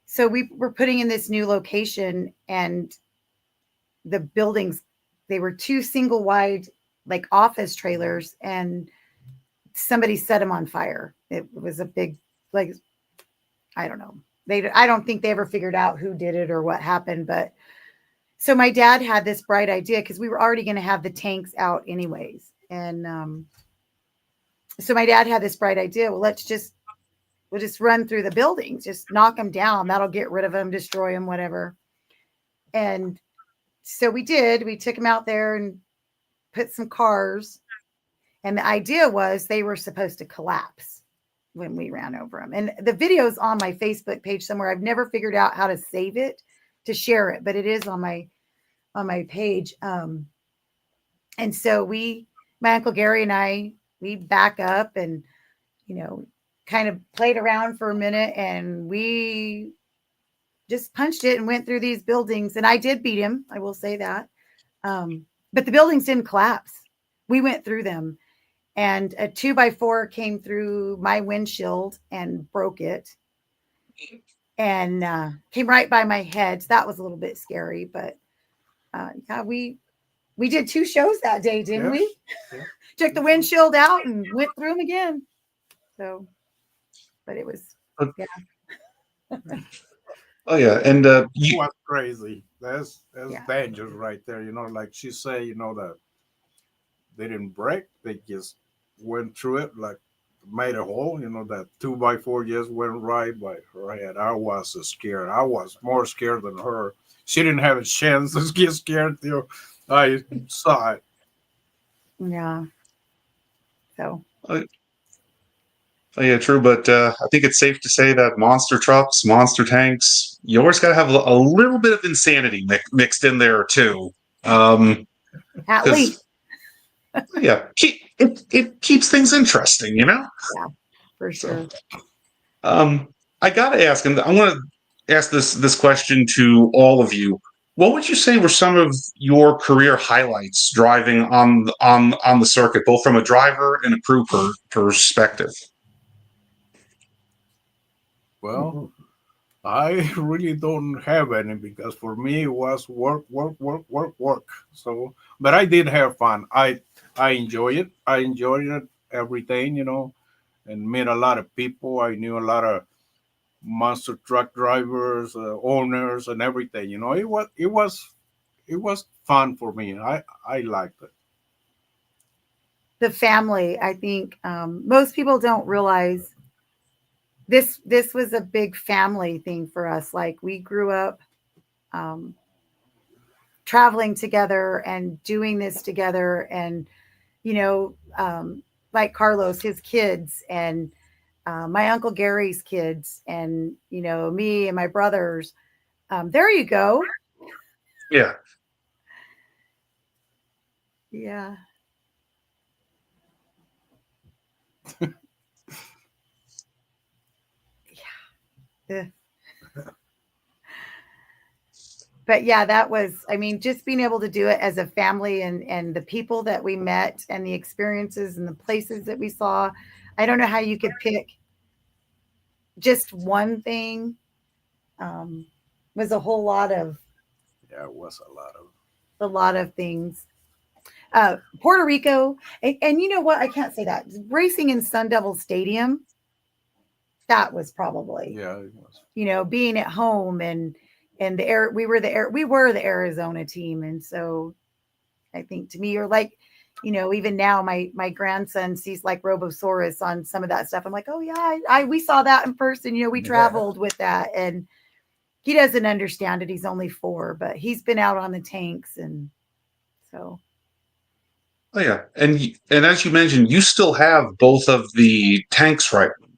so we were putting in this new location, and the buildings, they were two single wide like office trailers, and somebody set them on fire. It was a big, like, I don't know. I don't think they ever figured out who did it or what happened. But so my dad had this bright idea because we were already going to have the tanks out anyways. And so my dad had this bright idea. Well, we'll just run through the buildings, just knock them down. That'll get rid of them, destroy them, whatever. And so we did. We took them out there and put some cars. And the idea was they were supposed to collapse when we ran over them. And the video's on my Facebook page somewhere. I've never figured out how to save it to share it, but it is on my page. And so my Uncle Gary and we back up and, kind of played around for a minute, and we just punched it and went through these buildings. And I did beat him, I will say that. But the buildings didn't collapse. We went through them, and a 2x4 came through my windshield and broke it, and came right by my head. So that was a little bit scary, but yeah, we did 2 shows that day, didn't we? Yeah. Took the windshield out and went through them again. So, but it was, yeah. Oh yeah, and It was crazy. That's dangerous right there. Like she say, that they didn't break; they just went through it, like made a hole. That 2x4 just went right by her head. I was scared. I was more scared than her. She didn't have a chance to get scared. I saw it. Yeah. So. Oh, yeah, true. But I think it's safe to say that monster trucks, monster tanks, you always got to have a little bit of insanity mixed in there too. At least. Yeah, it keeps things interesting, Yeah, for sure. I got to ask, and I want to ask this question to all of you. What would you say were some of your career highlights driving on the circuit, both from a driver and a crew perspective? Well, I really don't have any, because for me it was work. So, but I did have fun. I enjoy it. I enjoyed it, everything, and met a lot of people. I knew a lot of monster truck drivers, owners, and everything. It was fun for me. I liked it. The family, I think most people don't realize this was a big family thing for us. Like, we grew up traveling together and doing this together, and like Carlos, his kids, and my Uncle Gary's kids, and me and my brothers. There you go. Yeah. Yeah. Yeah. But yeah, that was, just being able to do it as a family, and the people that we met and the experiences and the places that we saw. I don't know how you could pick just one thing. Was a whole lot of. Yeah, it was a lot of things. Puerto Rico, and you know what? I can't say that. Racing in Sun Devil Stadium, that was probably, it was. Being at home and we were the Arizona team, and so I think, to me, you're like, even now my grandson sees like Robosaurus on some of that stuff. I'm like, oh yeah, we saw that in person. We traveled with that, and he doesn't understand it. He's only 4, but he's been out on the tanks, and so. Oh yeah, and as you mentioned, you still have both of the tanks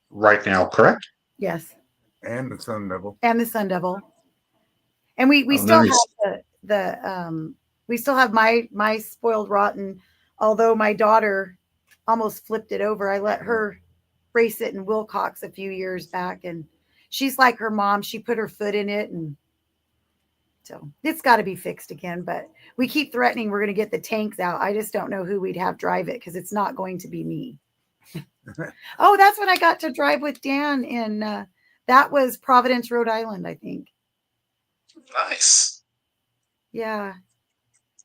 right now, correct? Yes. And the Sun Devil. And we still nice. have we still have my spoiled rotten, although my daughter almost flipped it over. I let her race it in Wilcox a few years back, and she's like her mom. She put her foot in it, and so it's got to be fixed again. But we keep threatening we're going to get the tanks out. I just don't know who we'd have drive it, because it's not going to be me. Oh, that's when I got to drive with Dan in that was Providence, Rhode Island, I think. Nice. Yeah.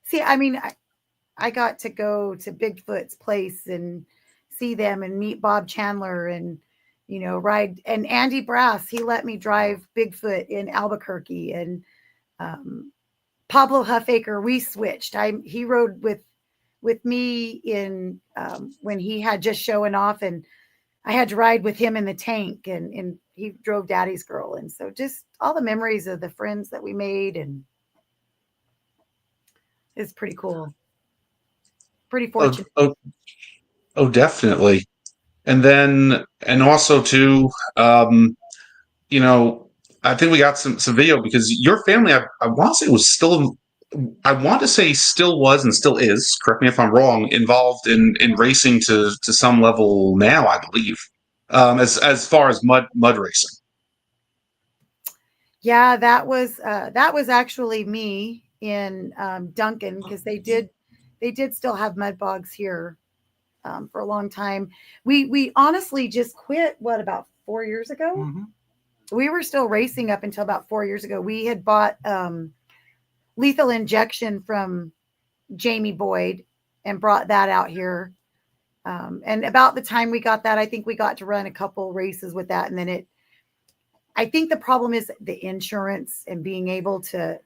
See, I got to go to Bigfoot's place and see them and meet Bob Chandler and, ride. And Andy Brass, he let me drive Bigfoot in Albuquerque. And Pablo Huffaker, we switched. He rode with me in when he had just showing off, and I had to ride with him in the tank, and he drove Daddy's Girl. And so just all the memories of the friends that we made, and it's pretty cool. Pretty fortunate. Oh, definitely. And also too, I think we got some video, because your family, I want to say, was still I want to say still was and still is, correct me if I'm wrong, involved in racing to some level now, I believe, as far as mud racing. Yeah, that was actually me in Duncan, because they did still have mud bogs here for a long time. We honestly just quit about 4 years ago. Mm-hmm. We were still racing up until about 4 years ago. We had bought Lethal Injection from Jamie Boyd and brought that out here. And about the time we got that, I think we got to run a couple races with that. And then I think the problem is the insurance and being able to,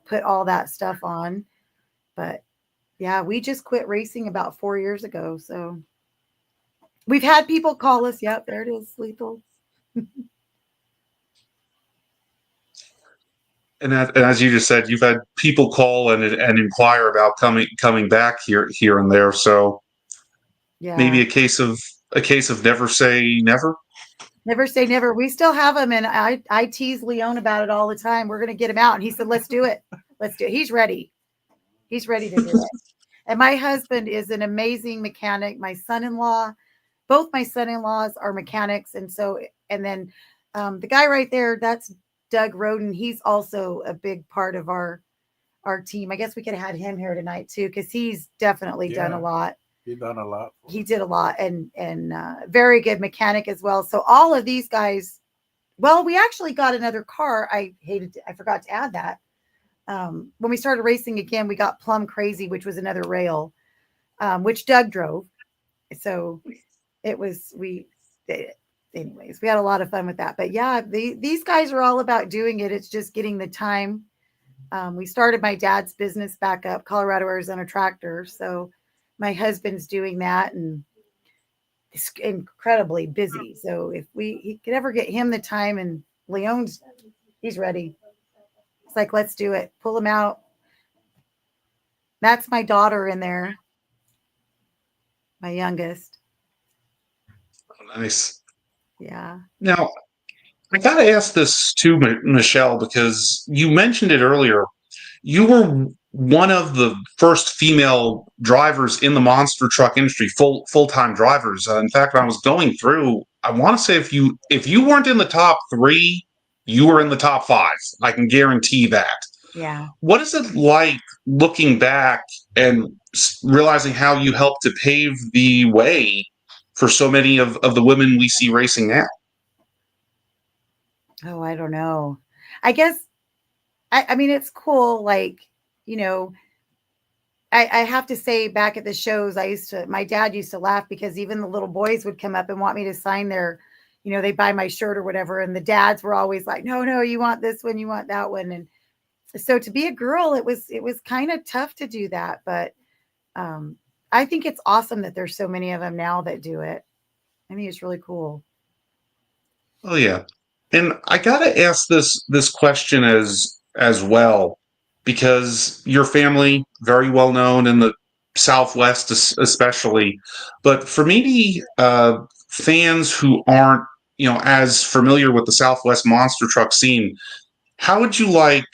put all that stuff on. But yeah, we just quit racing about 4 years ago. So we've had people call us. Yep, there it is, Lethal. And as you just said, you've had people call and inquire about coming back here and there. So Yeah, maybe a case of never say never. never say never. We still have him, and I tease Leon about it all the time. We're going to get him out, and he said, "Let's do it. Let's do it." He's ready. He's ready to do it. And my husband is an amazing mechanic. Both my son-in-laws are mechanics, and then the guy right there, that's Doug Roden. He's also a big part of our team. I guess we could have had him here tonight too, because he's definitely done a lot. He done a lot. He did a lot, and very good mechanic as well. So all of these guys. Well, we actually got another car. I forgot to add that. When we started racing again, we got Plum Crazy, which was another rail, which Doug drove. So it was anyways, we had a lot of fun with that. But yeah, these guys are all about doing it. It's just getting the time. We started my dad's business back up, Colorado Arizona Tractor. So my husband's doing that, and it's incredibly busy. So if he could ever get him the time, and he's ready. It's like, let's do it. Pull him out. That's my daughter in there, my youngest. Oh, nice. Yeah. Now, I got to ask this too, Michele, because you mentioned it earlier. You were one of the first female drivers in the monster truck industry, full-time drivers. In fact, when I was going through, I want to say if you weren't in the top 3, you were in the top 5. I can guarantee that. Yeah. What is it like looking back and realizing how you helped to pave the way for so many of the women we see racing now? Oh, I don't know. I guess, I mean, it's cool. Like, I have to say, back at the shows, my dad used to laugh because even the little boys would come up and want me to sign their, they buy my shirt or whatever. And the dads were always like, no, you want this one, you want that one. And so to be a girl, it was kind of tough to do that. But I think it's awesome that there's so many of them now that do it. I think it's really cool. Oh yeah. And I gotta ask this question as well, because your family very well known in the Southwest, especially. But for maybe fans who aren't as familiar with the Southwest monster truck scene, how would you like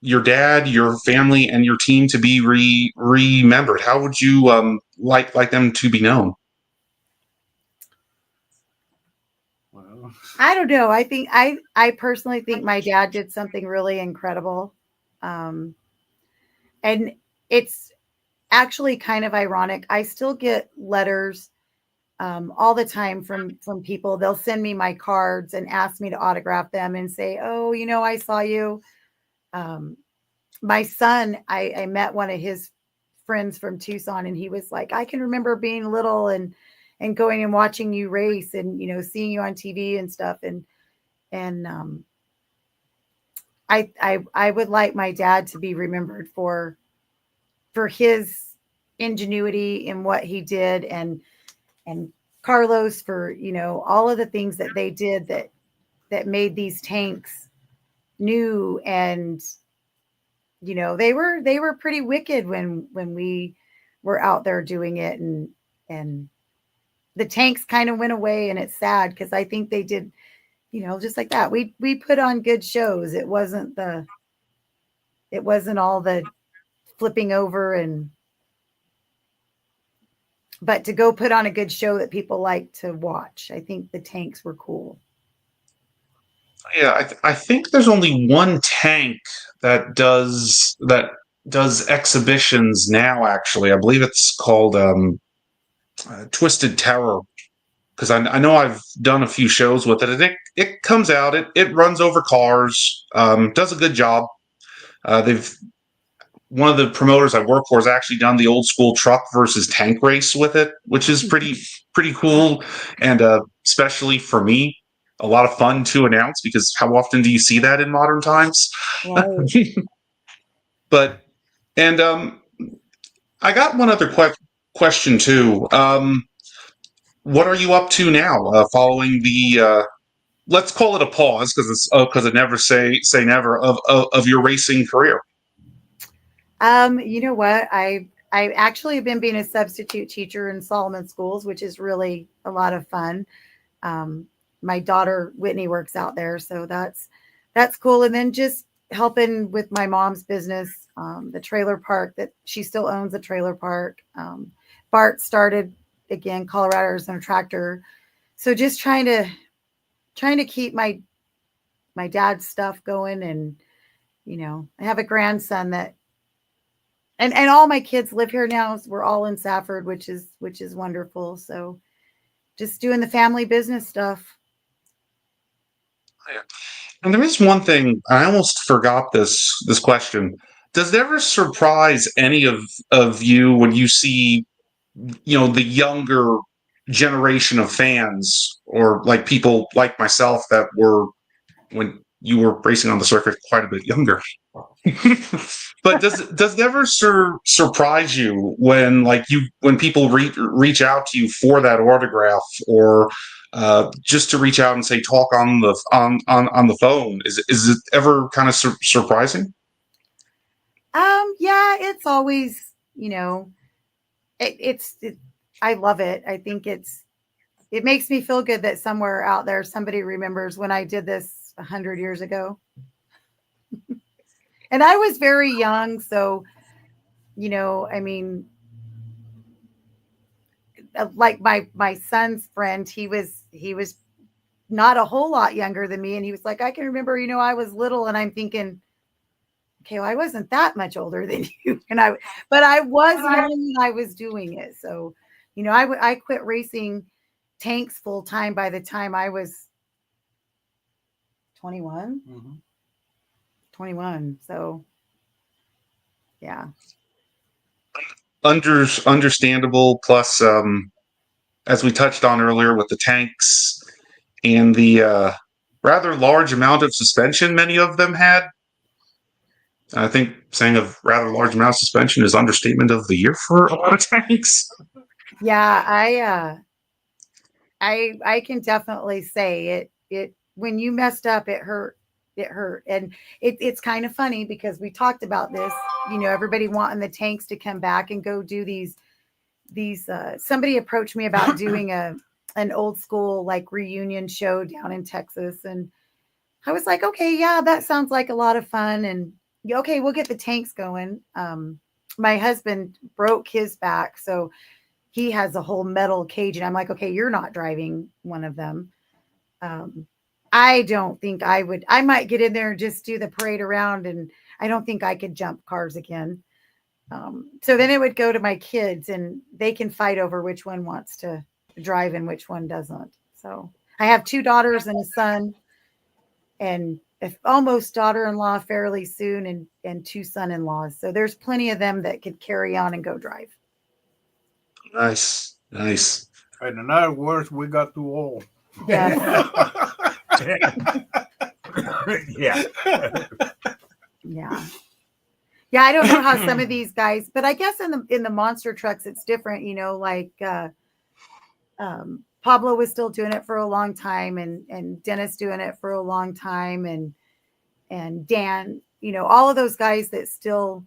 your dad, your family, and your team to be remembered? How would you like them to be known? I don't know. I think I personally think my dad did something really incredible. And it's actually kind of ironic. I still get letters all the time from people. They'll send me my cards and ask me to autograph them and say, oh, I saw you. My son, I met one of his friends from Tucson, and he was like, I can remember being little and going and watching you race and, seeing you on TV and stuff. And I would like my dad to be remembered for his ingenuity in what he did, and Carlos for, all of the things that they did that made these tanks new. And, they were pretty wicked when we were out there doing it, and the tanks kind of went away, and it's sad because I think they did, just like that. We put on good shows. It wasn't the it wasn't all the flipping over but to go put on a good show that people like to watch. I think the tanks were cool. Yeah, I think there's only one tank that does exhibitions now. Actually, I believe it's called Twisted Terror, because I know I've done a few shows with it, and it comes out, it runs over cars, does a good job. One of the promoters I work for has actually done the old school truck versus tank race with it, which is pretty cool, and especially for me, a lot of fun to announce, because how often do you see that in modern times? Right. But and I got one other question too. What are you up to now, following the let's call it a pause, because it never say never of your racing career? You know what? I actually have been being a substitute teacher in Solomon schools, which is really a lot of fun. My daughter Whitney works out there, so that's cool. And then just helping with my mom's business, the trailer park that she still owns, the trailer park. Bart started again Colorado as an tractor, so just trying to keep my dad's stuff going. And I have a grandson that. And all my kids live here now. So we're all in Safford, which is wonderful. So just doing the family business stuff. And there is one thing, I almost forgot this question. Does it ever surprise any of you when you see, the younger generation of fans, or like people like myself that were, when you were racing on the circuit, quite a bit younger? But does it ever surprise you when when people reach out to you for that autograph, or just to reach out and say talk on the phone? Is it ever kind of surprising? Yeah, it's always, I love it. I think it makes me feel good that somewhere out there somebody remembers when I did this 100 years ago. And I was very young, so I mean, like my son's friend, he was not a whole lot younger than me, and he was like, I can remember, I was little, and I'm thinking, okay, well, I wasn't that much older than you, but I was young and I was doing it. So, I quit racing tanks full time by the time I was 21. Mm-hmm. 21. So, yeah. Understandable. Plus, as we touched on earlier with the tanks and the rather large amount of suspension many of them had, I think saying a rather large amount of suspension is understatement of the year for a lot of tanks. Yeah, I can definitely say it when you messed up, it hurt. It hurt. And it's kind of funny because we talked about this, everybody wanting the tanks to come back and go do these somebody approached me about doing an old school like reunion show down in Texas. And I was like, okay, yeah, that sounds like a lot of fun. And okay, we'll get the tanks going. My husband broke his back, so he has a whole metal cage, and I'm like, okay, you're not driving one of them. I don't think I would. I might get in there and just do the parade around, and I don't think I could jump cars again. So then it would go to my kids, and they can fight over which one wants to drive and which one doesn't. So I have 2 daughters and a son, and almost daughter-in-law fairly soon, and 2 son-in-laws. So there's plenty of them that could carry on and go drive. Nice. And in other words, we got too old. Yes. Yeah. Yeah, I don't know how some of these guys, but I guess in the monster trucks it's different, like Pablo was still doing it for a long time, and Dennis doing it for a long time, and Dan, all of those guys that still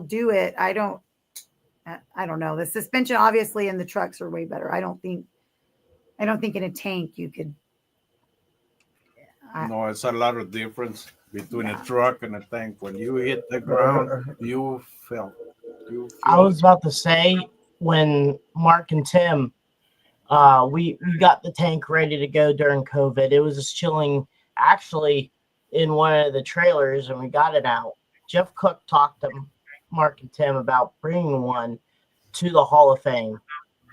do it. I don't know. The suspension obviously in the trucks are way better. I don't think in a tank you could. No, it's a lot of difference. between the truck and the tank. When you hit the ground, you felt. You I feel was about to say when Mark and Tim, we got the tank ready to go during COVID. It was just chilling actually in one of the trailers, and we got it out. Jeff Cook talked to Mark and Tim about bringing one to the Hall of Fame.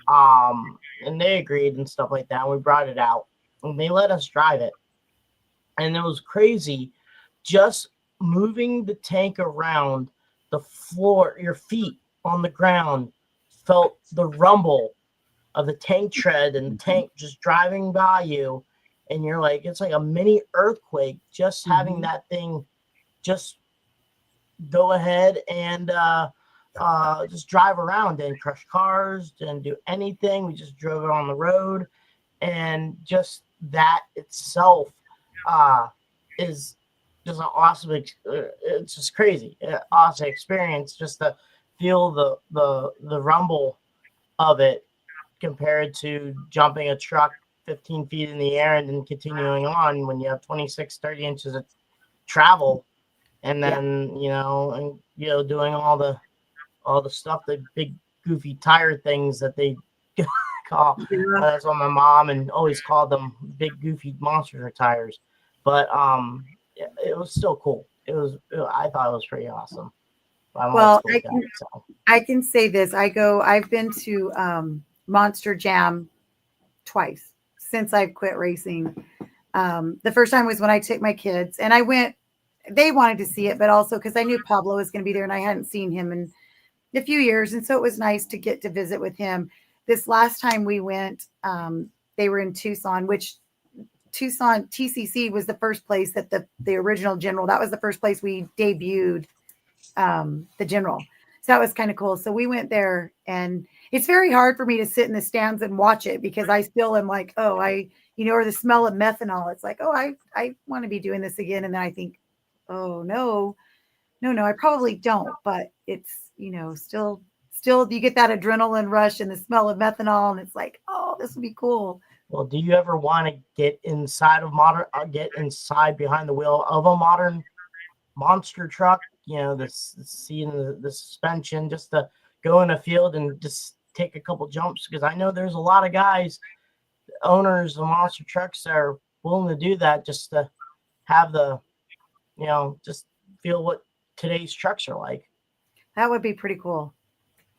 And they agreed and stuff like that. And we brought it out, and they let us drive it. And it was crazy just moving the tank around the floor, your feet on the ground felt the rumble of the tank tread and the tank just driving by you. And you're like, it's like a mini earthquake just having that thing just go ahead and just drive around and crush cars and do anything. We just drove it on the road, and just that itself is just an awesome. It's just crazy, awesome experience just to feel the rumble of it compared to jumping a truck 15 feet in the air and then continuing on when you have 30 inches of travel, and then doing all the stuff, the big goofy tire things that they call. That's what my mom and always called them, big goofy monster tires. But it was still cool. I thought it was pretty awesome. Well, I can say this. I've been to Monster Jam twice since I've quit racing. The first time was when I took my kids, and I went. They wanted to see it, but also because I knew Pablo was going to be there, and I hadn't seen him in a few years, and so it was nice to get to visit with him. This last time we went, they were in Tucson, which Tucson TCC was the first place that the original General. That was the first place we debuted the General. So that was kind of cool. So we went there, and it's very hard for me to sit in the stands and watch it because I still am like, or the smell of methanol. It's like, I want to be doing this again. And then I think, oh no, I probably don't, but it's, still you get that adrenaline rush and the smell of methanol, and it's like, oh, this would be cool. Well, do you ever want to get inside behind the wheel of a modern monster truck? Seeing the suspension, just to go in a field and just take a couple jumps, because I know there's a lot of guys, owners of monster trucks, that are willing to do that just to have just feel what today's trucks are like. That would be pretty cool.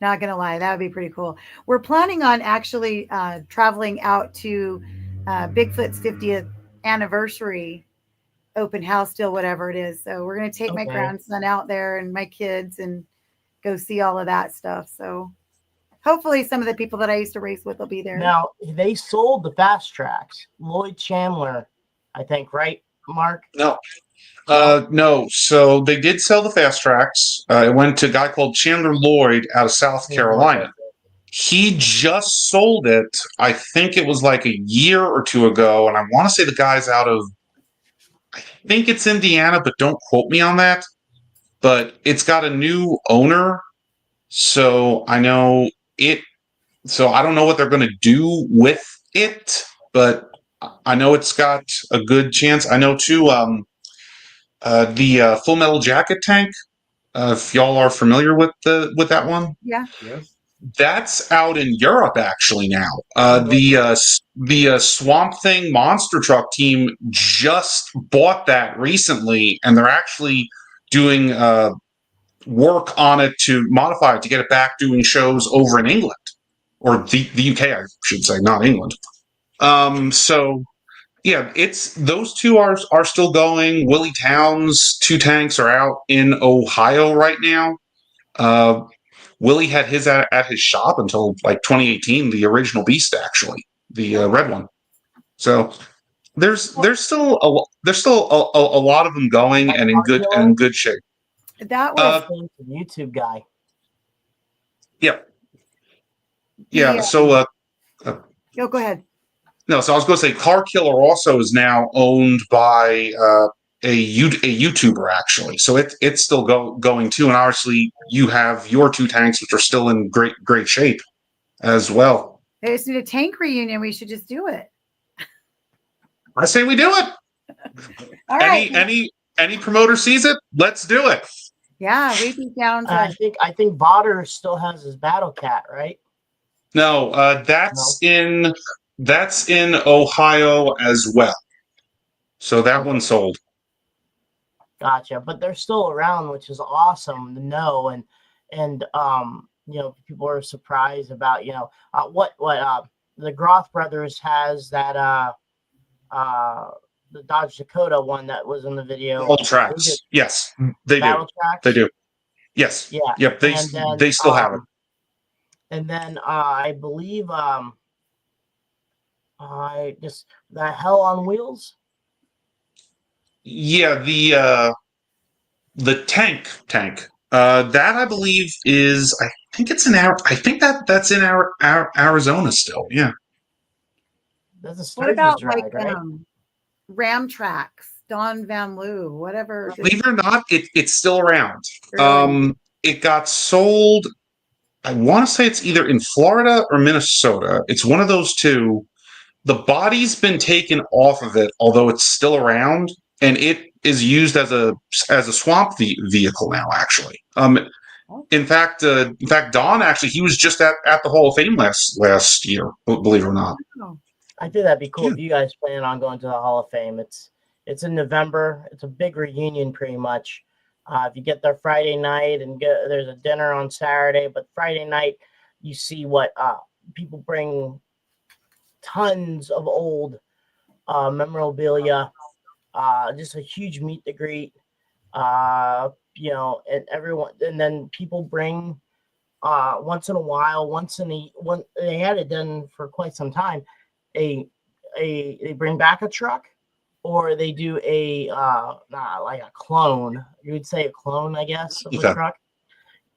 Not gonna lie, that would be pretty cool. We're planning on actually traveling out to Bigfoot's 50th anniversary open house deal, whatever it is. So we're gonna take my grandson out there and my kids and go see all of that stuff. So hopefully some of the people that I used to race with will be there. Now, they sold the fast tracks. Lloyd Chandler, I think, right, Mark? No. No. So they did sell the fast tracks. It went to a guy called Chandler Lloyd out of South Carolina. He just sold it. I think it was like a year or two ago. And I want to say the guy's out of, I think it's Indiana, but don't quote me on that. But it's got a new owner. So I know it. So I don't know what they're going to do with it, but I know it's got a good chance. I know too, the Full Metal Jacket tank, if y'all are familiar with that one. Yeah. yes. That's out in Europe actually now. The Swamp Thing monster truck team just bought that recently, and they're actually doing work on it to modify it to get it back doing shows over in England, or the UK, I should say, not England. So yeah, it's those two are still going. Willie Towns' two tanks are out in Ohio right now. Willie had his at his shop until like 2018, the original Beast, actually, the red one. So there's still a lot of them going and in good shape. That was the YouTube guy. Yep. Yeah. So go ahead. No, so I was going to say Car Killer also is now owned by a YouTuber, actually. So it's still going too. And obviously you have your two tanks, which are still in great shape as well. They just need a tank reunion. We should just do it. I say we do it. All right. any promoter sees it, let's do it. Yeah, we'd be down to. I think Vodder still has his Battle Cat, right? No, that's in Ohio as well. So that one sold. Gotcha. But they're still around, which is awesome to know. And people are surprised about what the Groth brothers has that the Dodge Dakota one that was in the video. Old tracks. Yes, they Battle do. Tracks? They do. Yes. Yeah. Yep. They still have it. And then I believe I just that Hell on Wheels. Yeah, the tank. That I believe is. I think it's in I think that's in Arizona still. Yeah. That's a What about Sturgis like ride, right? Ram Tracks, Don Van Loo, whatever? Believe it or not, it's still around. Really? It got sold. I want to say it's either in Florida or Minnesota. It's one of those two. The body's been taken off of it, although it's still around, and it is used as a swamp vehicle now. Actually, in fact, Don actually he was just at the Hall of Fame last year. Believe it or not. I think that'd be cool if you guys plan on going to the Hall of Fame. It's in November. It's a big reunion, pretty much. If you get there Friday night and there's a dinner on Saturday, but Friday night you see what people bring tons of old memorabilia, just a huge meet and greet, and everyone, and then people bring once in a while, they had it done for quite some time. They bring back a truck, or they do like a clone. You would say a clone, I guess, of the truck.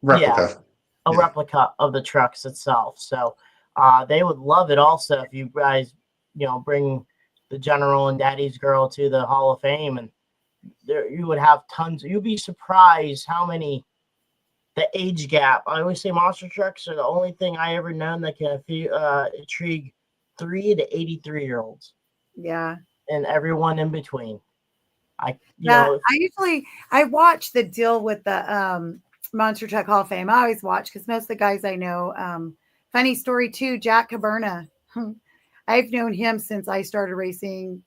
Replica. Yeah, a replica of the trucks itself. So they would love it also if you guys, bring the General and Daddy's Girl to the Hall of Fame, and there you would have tons. You'd be surprised how many. The age gap. I always say monster trucks are the only thing I ever known that can intrigue 3 to 83-year-olds. Yeah. And everyone in between. I watch the deal with the Monster Truck Hall of Fame. I always watch because most of the guys I know. Funny story too, Jack Caberna. I've known him since I started racing.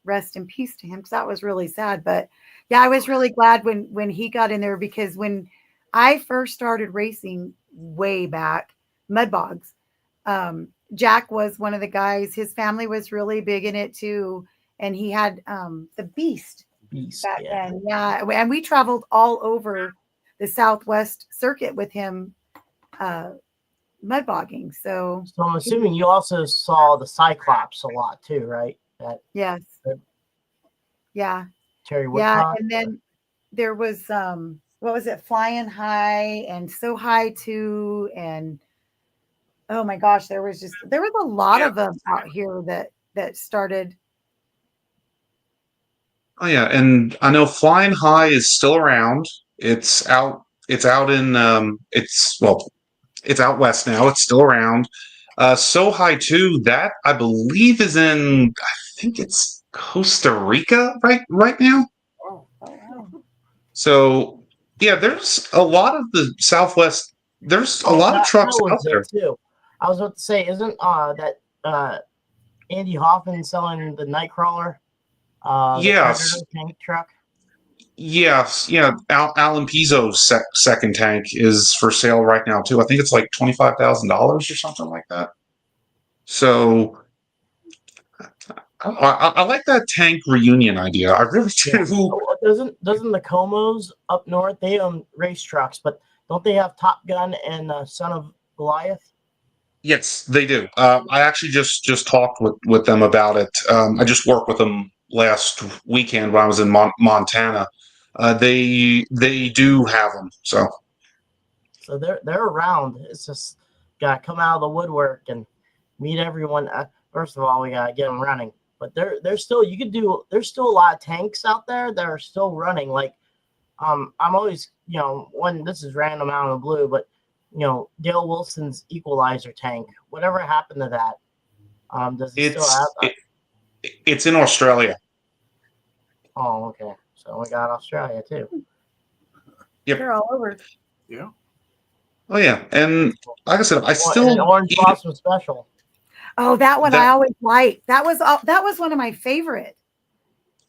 Rest in peace to him, because that was really sad. But yeah, I was really glad when he got in there, because when I first started racing way back, mud bogs, Jack was one of the guys. His family was really big in it too, and he had the Beast back then. Yeah, and we traveled all over the Southwest circuit with him, mud bogging. So I'm assuming you also saw the Cyclops a lot too, right? Yes. Yeah. Terry Woodcock. Yeah, and then there was what was it, Flying High and So High too, and oh my gosh, there was a lot of them out here that started. Oh yeah, and I know Flying High is still around. It's out in it's out west now. It's still around. So High too, that I believe is in, I think it's Costa Rica right now. Oh, wow. So yeah, there's a lot of the Southwest. There's a lot of trucks out there too. I was about to say, isn't that Andy Hoffman selling the Nightcrawler? Yes. The tank truck. Yes, yeah. Alan Pizzo's second tank is for sale right now too. I think it's like $25,000 or something like that. So I like that tank reunion idea. I really do. Doesn't the Comos up north, they own race trucks, but don't they have Top Gun and Son of Goliath? Yes, they do. I actually just talked with them about it. I just worked with them last weekend when I was in Montana. They do have them. So they're around. It's just gotta come out of the woodwork and meet everyone. First of all, we gotta get them running. But there's still there's still a lot of tanks out there that are still running. Like I'm always, when this is random out of the blue, but Dale Wilson's Equalizer tank, whatever happened to that? Does it still have? It's in Australia. Oh, okay. So we got Australia too. Yep. They're all over. Yeah. Oh yeah, and like I said, I And still an orange eat blossom special. Oh, that one I That- always liked. That was one of my favorite.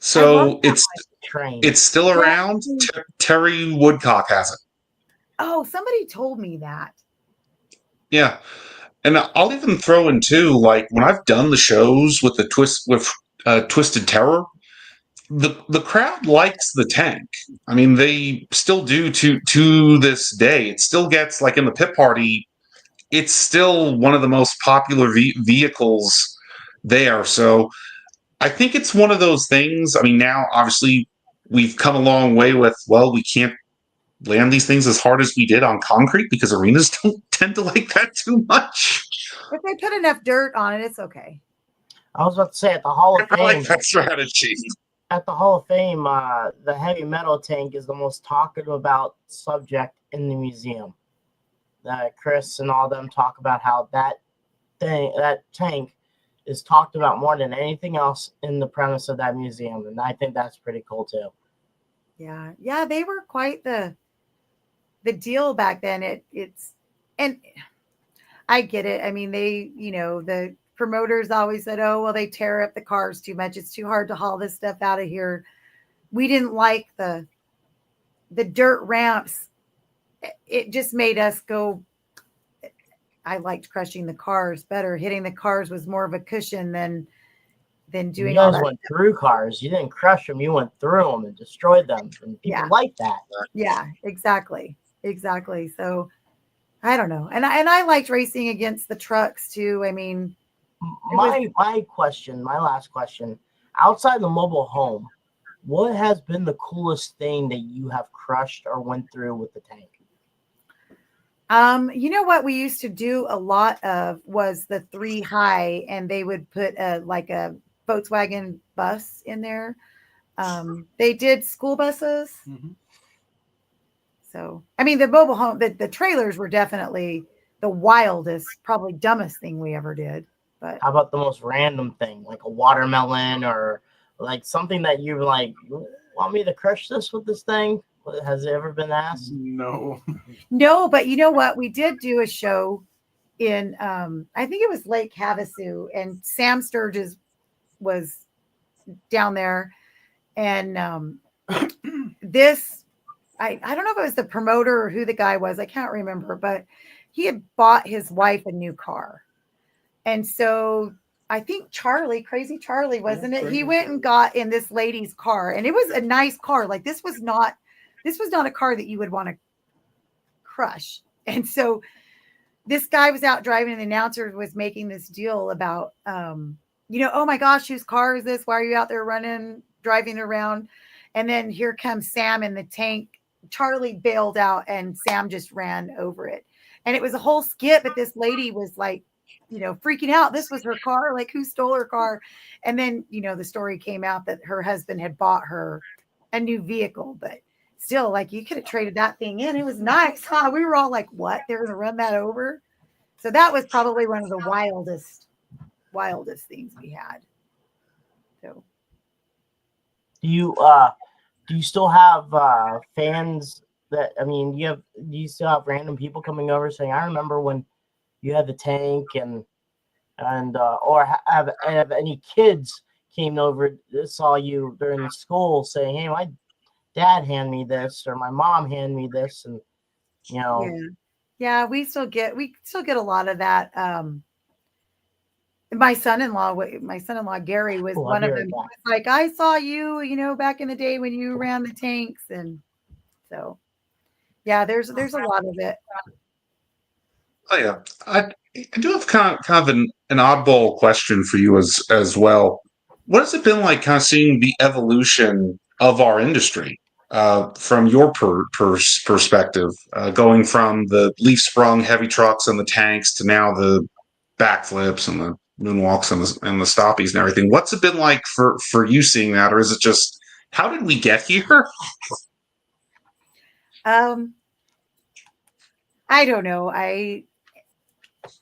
so Train. it's still around. Terry Woodcock has it. Oh, somebody told me that. Yeah, and I'll even throw in too, like when I've done the shows with Twisted Terror, the crowd likes the tank. I mean, they still do to this day. It still gets like in the pit party. It's still one of the most popular vehicles there. So I think it's one of those things. I mean, now obviously we've come a long way with, well, we can't land these things as hard as we did on concrete because arenas don't tend to like that too much. If they put enough dirt on it, it's okay. I was about to say at the Hall of I Fame. like that strategy. At the Hall of Fame, the heavy metal tank is the most talked about subject in the museum. Chris and all them talk about how that tank is talked about more than anything else in the premise of that museum, and I think that's pretty cool too. Yeah, they were quite the deal back then. It's and I get it. I mean, the promoters always said, "Oh, well, they tear up the cars too much. It's too hard to haul this stuff out of here." We didn't like the dirt ramps. It just made us go. I liked crushing the cars better. Hitting the cars was more of a cushion than doing you all guys that. went through cars. You didn't crush them. You went through them and destroyed them. And people like that. Yeah, exactly. So I don't know. And I liked racing against the trucks too. I mean, my last question, outside the mobile home, what has been the coolest thing that you have crushed or went through with the tank? You know what we used to do a lot of was the 3 high, and they would put a Volkswagen bus in there. They did school buses. Mhm. So, I mean, the mobile home, the trailers were definitely the wildest, probably dumbest thing we ever did. But How about the most random thing, like a watermelon or like something that you're like, you want me to crush this with this thing? Has it ever been asked? No. no, but you know what? We did do a show in, I think it was Lake Havasu, and Sam Sturges was down there. And this, I don't know if it was the promoter or who the guy was. I can't remember, but he had bought his wife a new car. And so I think Crazy Charlie, wasn't it? He went and got in this lady's car, and it was a nice car. Like this was not a car that you would want to crush. And so this guy was out driving, and the announcer was making this deal about, oh my gosh, whose car is this? Why are you out there driving around? And then here comes Sam in the tank. Charlie bailed out, and Sam just ran over it. And it was a whole skit, but this lady was like, freaking out. This was her car. Like, who stole her car? And then, the story came out that her husband had bought her a new vehicle, but still, like, you could have traded that thing in. It was nice, huh? We were all like, what? They're going to run that over? So that was probably one of the wildest things we had. So Do you still have fans that, I mean, do you still have random people coming over saying, I remember when you had the tank, or have any kids came over, saw you during school saying, hey, my dad handed me this, or my mom handed me this, and yeah, we still get a lot of that. My son-in-law Gary was one of them. He was like, I saw you, back in the day when you ran the tanks. And so yeah, there's a lot of it. Oh yeah, I do have kind of an oddball question for you as well. What has it been like, kind of seeing the evolution of our industry from your perspective, going from the leaf sprung heavy trucks and the tanks to now the backflips and the moonwalks and the stoppies and everything? What's it been like for you seeing that, or is it just how did we get here? I don't know.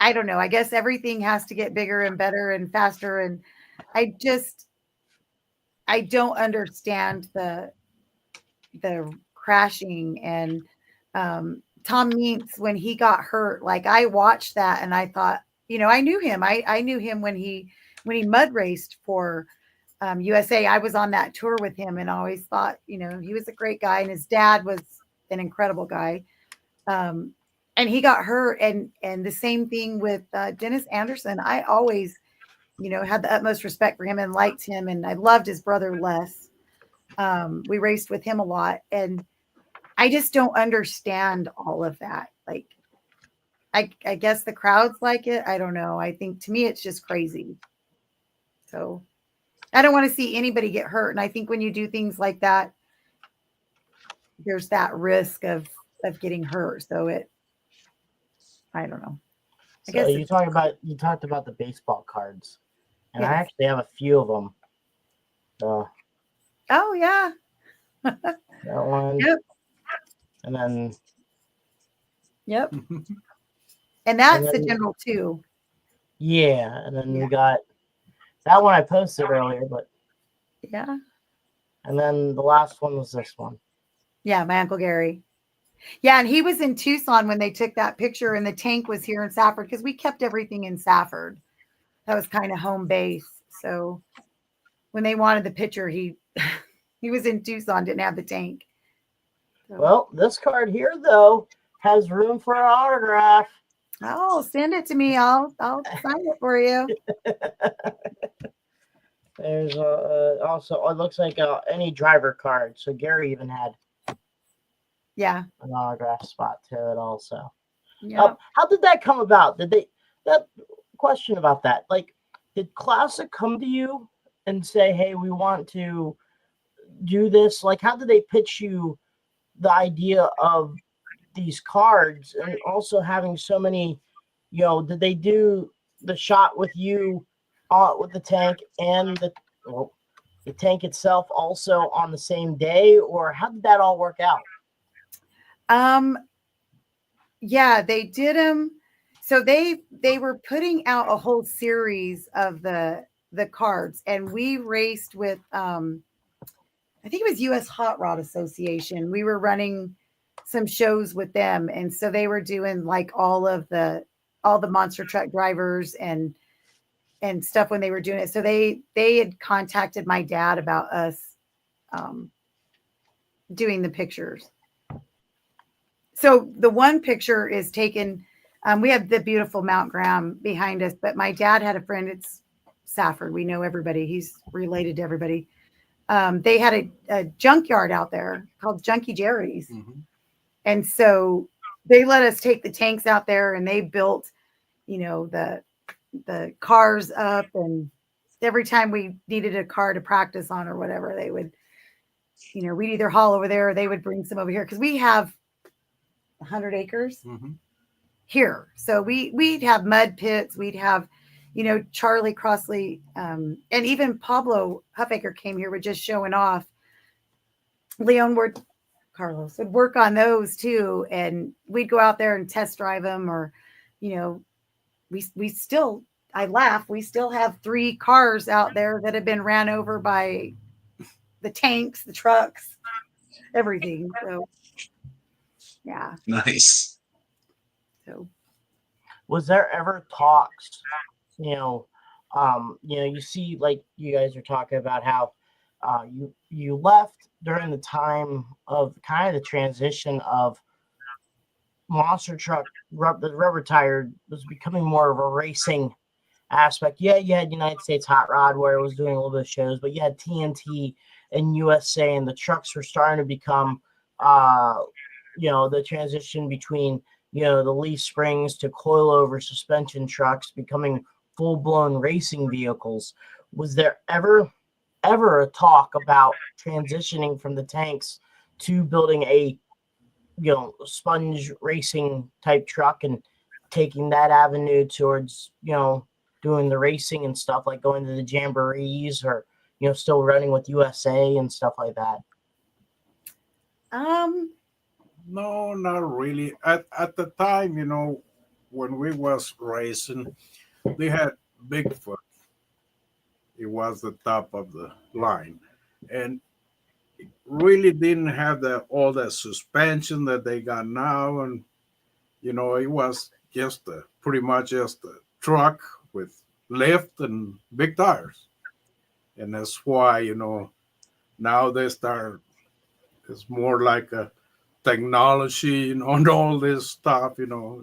I don't know. I guess everything has to get bigger and better and faster. And I don't understand the crashing and Tom Meents when he got hurt. Like I watched that and I thought, I knew him. I knew him when he mud raced for USA. I was on that tour with him and I always thought, he was a great guy and his dad was an incredible guy. And he got hurt and the same thing with Dennis Anderson. I always, had the utmost respect for him and liked him. And I loved his brother, Les. We raced with him a lot. And I just don't understand all of that. Like, I guess the crowds like it. I don't know. I think to me, it's just crazy. So I don't want to see anybody get hurt. And I think when you do things like that, there's that risk of getting hurt. So I don't know. I guess you talked about the baseball cards, and Yes. I actually have a few of them. Oh yeah. That one. Yep. And then Yep. And that's And the then- general too. yeah, and then Yeah. we got that one I posted earlier, but Yeah. and then the last one was this one. Yeah, my Uncle Gary. Yeah, and he was in Tucson when they took that picture, and the tank was here in Safford because we kept everything in Safford. That was kind of home base. So when they wanted the picture, he he was in Tucson, didn't have the tank. So, Well, this card here though has room for an autograph. oh, send it to me. I'll sign it for you. There's also it looks like any driver card. So Gary even had Yeah. an autograph spot to it also. Yeah. How did that come about? That question about that? Like, did Classic come to you and say, "Hey, we want to do this"? Like, how did they pitch you the idea of these cards and also having so many? Did they do the shot with you with the tank and the tank itself also on the same day, or how did that all work out? Yeah, they did them. So they were putting out a whole series of the cards, and we raced with I think it was US Hot Rod Association. We were running some shows with them, and so they were doing like all the monster truck drivers and stuff when they were doing it. So they had contacted my dad about us doing the pictures. So the one picture is taken. We have the beautiful Mount Graham behind us, but my dad had a friend. It's Safford. We know everybody. He's related to everybody. They had a junkyard out there called Junkie Jerry's. Mhm. And so they let us take the tanks out there and they built, the cars up. And every time we needed a car to practice on or whatever, they would, we'd either haul over there or they would bring some over here. Cause we have 100 acres here. So we'd have mud pits. We'd have, Charlie Crossley, and even Pablo Huffaker came here with just showing off. Carlos would work on those too. And we'd go out there and test drive them or, we still, I laugh, we still have 3 cars out there that have been ran over by the tanks, the trucks, everything. So yeah. Nice. So Was there ever talks, you see, like you guys are talking about how you left during the time of kind of the transition of monster truck, the rubber tire was becoming more of a racing aspect. Yeah, you had United States Hot Rod where it was doing a little bit of shows, but you had TNT and USA, and the trucks were starting to become, the transition between, the leaf springs to coilover suspension trucks becoming full-blown racing vehicles. Was there ever a talk about transitioning from the tanks to building a sponge racing type truck and taking that avenue towards doing the racing and stuff, like going to the jamborees or still running with USA and stuff like that? No, not really. At the time, when we was racing, they had Bigfoot. It was the top of the line, and really didn't have all that suspension that they got now, and it was just pretty much just a truck with lift and big tires, and that's why now they start. It's more like a technology and all this stuff.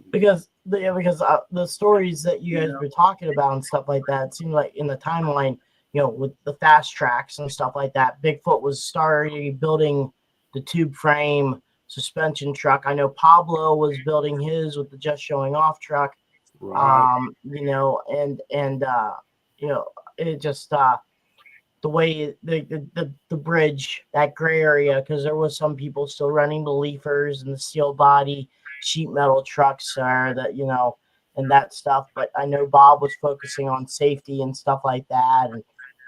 Because the stories that you guys were talking about and stuff like that, it seemed like in the timeline, with the fast tracks and stuff like that, Bigfoot was starting building the tube frame suspension truck. I know Pablo was building his with the just showing off truck. Right. It just the way the bridge, that gray area, because there was some people still running the leafers and the steel body sheet metal trucks and that stuff. But I know Bob was focusing on safety and stuff like that,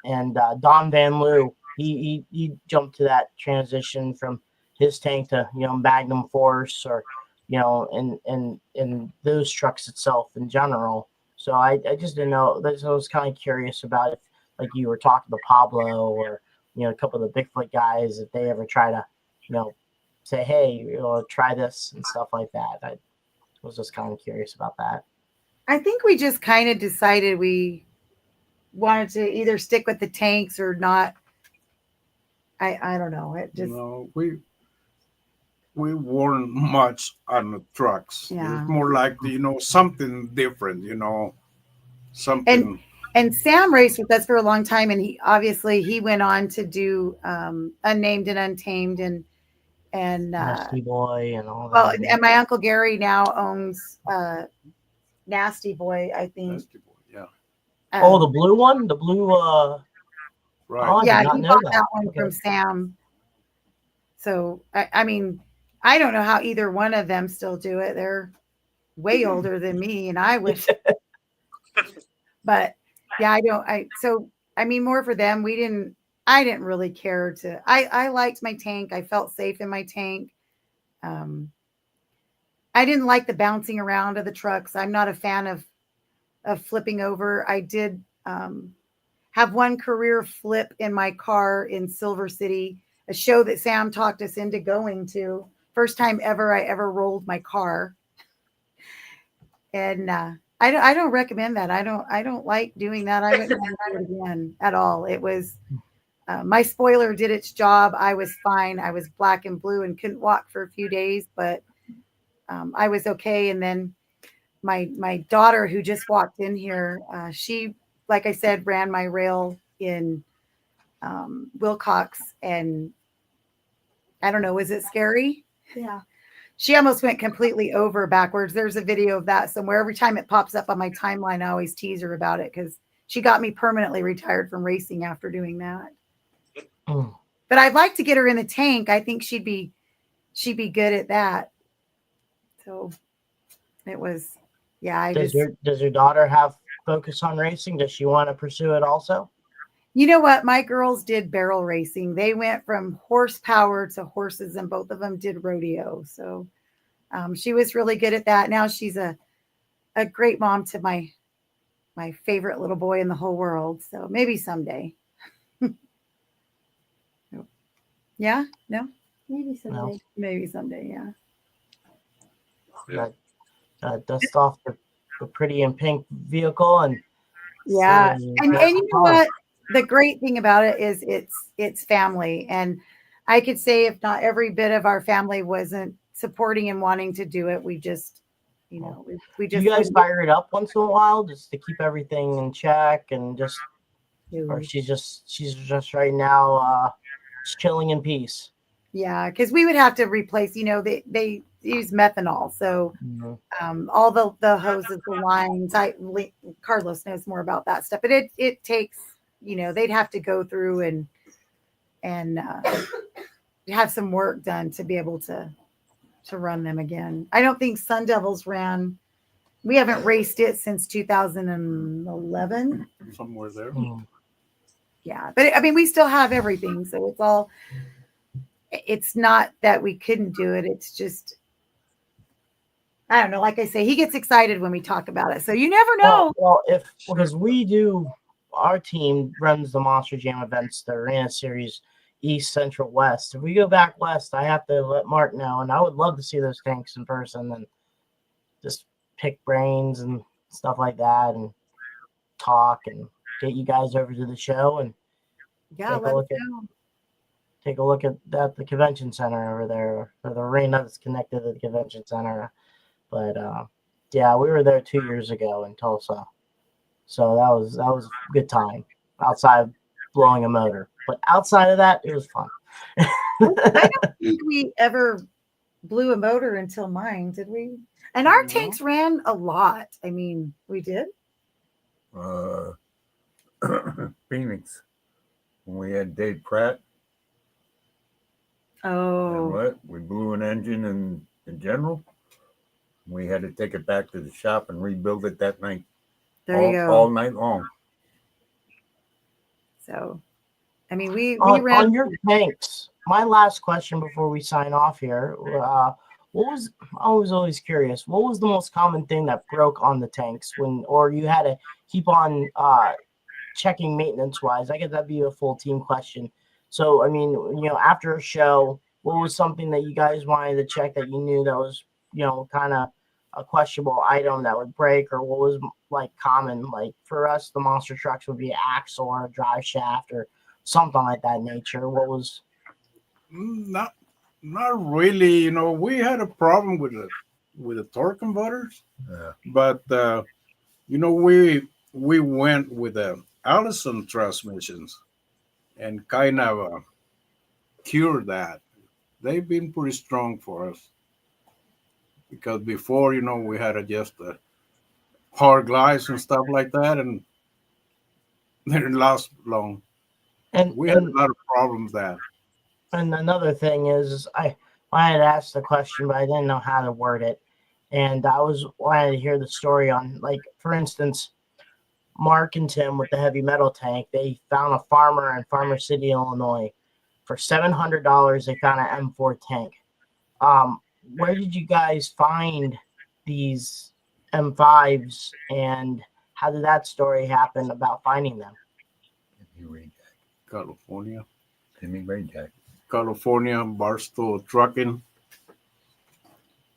and Don Van Loo, he jumped to that transition from his tank to Magnum Force or and those trucks itself in general. So I just didn't know. I was kind of curious about if, like you were talking to Pablo or a couple of the Bigfoot guys, if they ever try to say, hey, try this and stuff like that. I was just kind of curious about that. I think we just kind of decided we wanted to either stick with the tanks or not. I don't know. It just we weren't much on the trucks. Yeah. It's more like something different. Something. And Sam raced with us for a long time, and he went on to do Unnamed and Untamed and Nasty Boy and all that. Well, and my Uncle Gary now owns Nasty Boy, I think. Nasty Boy, yeah. The blue one, the blue. Right. Oh, Yeah, he bought that one from Sam. So I mean, I don't know how either one of them still do it. They're way older than me, and I wish. But yeah, I mean, more for them. I didn't really care to. I liked my tank. I felt safe in my tank. I didn't like the bouncing around of the trucks. I'm not a fan of flipping over. I did have one career flip in my car in Silver City, a show that Sam talked us into going to. First time ever I ever rolled my car. And I don't recommend that. I don't like doing that. I wouldn't want to do it again at all. It was my spoiler did its job. I was fine. I was black and blue and couldn't walk for a few days, but I was okay. And then my daughter, who just walked in here, she, like I said, ran my rail in Wilcox, and I don't know, is it scary? Yeah. She almost went completely over backwards. There's a video of that somewhere. Every time it pops up on my timeline, I always tease her about it because she got me permanently retired from racing after doing that. Oh. But I'd like to get her in the tank. I think she'd be good at that. So it was, yeah. Does your daughter have focus on racing? Does she want to pursue it also? You know what? My girls did barrel racing. They went from horsepower to horses, and both of them did rodeo. So she was really good at that. Now she's a great mom to my favorite little boy in the whole world. So maybe someday. Yeah? No? Maybe someday. No. Maybe someday, yeah. Dust off the pretty and pink vehicle and yeah. see And you know what? The great thing about it is it's family. And I could say if not every bit of our family wasn't supporting and wanting to do it, we just, we just. Do you guys fire it up once in a while just to keep everything in check and just, or she's just right now chilling in peace? Yeah, because we would have to replace, they use methanol. So all the hoses, the lines, Carlos knows more about that stuff, but it takes, they'd have to go through and have some work done to be able to run them again. I don't think Sun Devils ran. We haven't raced it since 2011. Somewhere there. Yeah, but I mean, we still have everything. So it's not that we couldn't do it. It's just, I don't know. Like I say, he gets excited when we talk about it. So you never know. Well, because our team runs the Monster Jam events, the Arena Series, east, central, west. If we go back west, I have to let Mark know, and I would love to see those tanks in person and just pick brains and stuff like that, and talk and get you guys over to the show and Yeah, take a let us look at know. take a look at that, the convention center over there, or the arena that's connected to the convention center. But yeah, we were there 2 years ago in Tulsa, so that was a good time outside of blowing a motor. But outside of that, it was fun. I don't think we ever blew a motor until mine, did we? And our No. tanks ran a lot. I mean, we did. Phoenix, when we had Dave Pratt, and Oh, what we blew an engine in general. We had to take it back to the shop and rebuild it that night. there you go. All night long. So, I mean, we on ran. your tanks. My last question before we sign off here. What was, I was always curious, what was the most common thing that broke on the tanks or you had to keep on checking maintenance wise? I guess that'd be a full team question. So, I mean, after a show, what was something that you guys wanted to check that you knew that was, kind of a questionable item that would break, or what was like common? Like for us, the monster trucks would be an axle or a drive shaft or something like that nature. What was? Not really. We had a problem with the torque converters, Yeah. but we went with the Allison transmissions and kind of cured that. They've been pretty strong for us because before, we had just hard glides and stuff like that, and they didn't last long. And We had a lot of problems that. And another thing is, I had asked the question, but I didn't know how to word it. And I wanted to hear the story on, like, for instance, Mark and Tim with the heavy metal tank. They found a farmer in Farmer City, Illinois, for $700. They found an M4 tank. Where did you guys find these M5s, and how did that story happen about finding them? California, Timmy Rayjack. California, Barstow Trucking.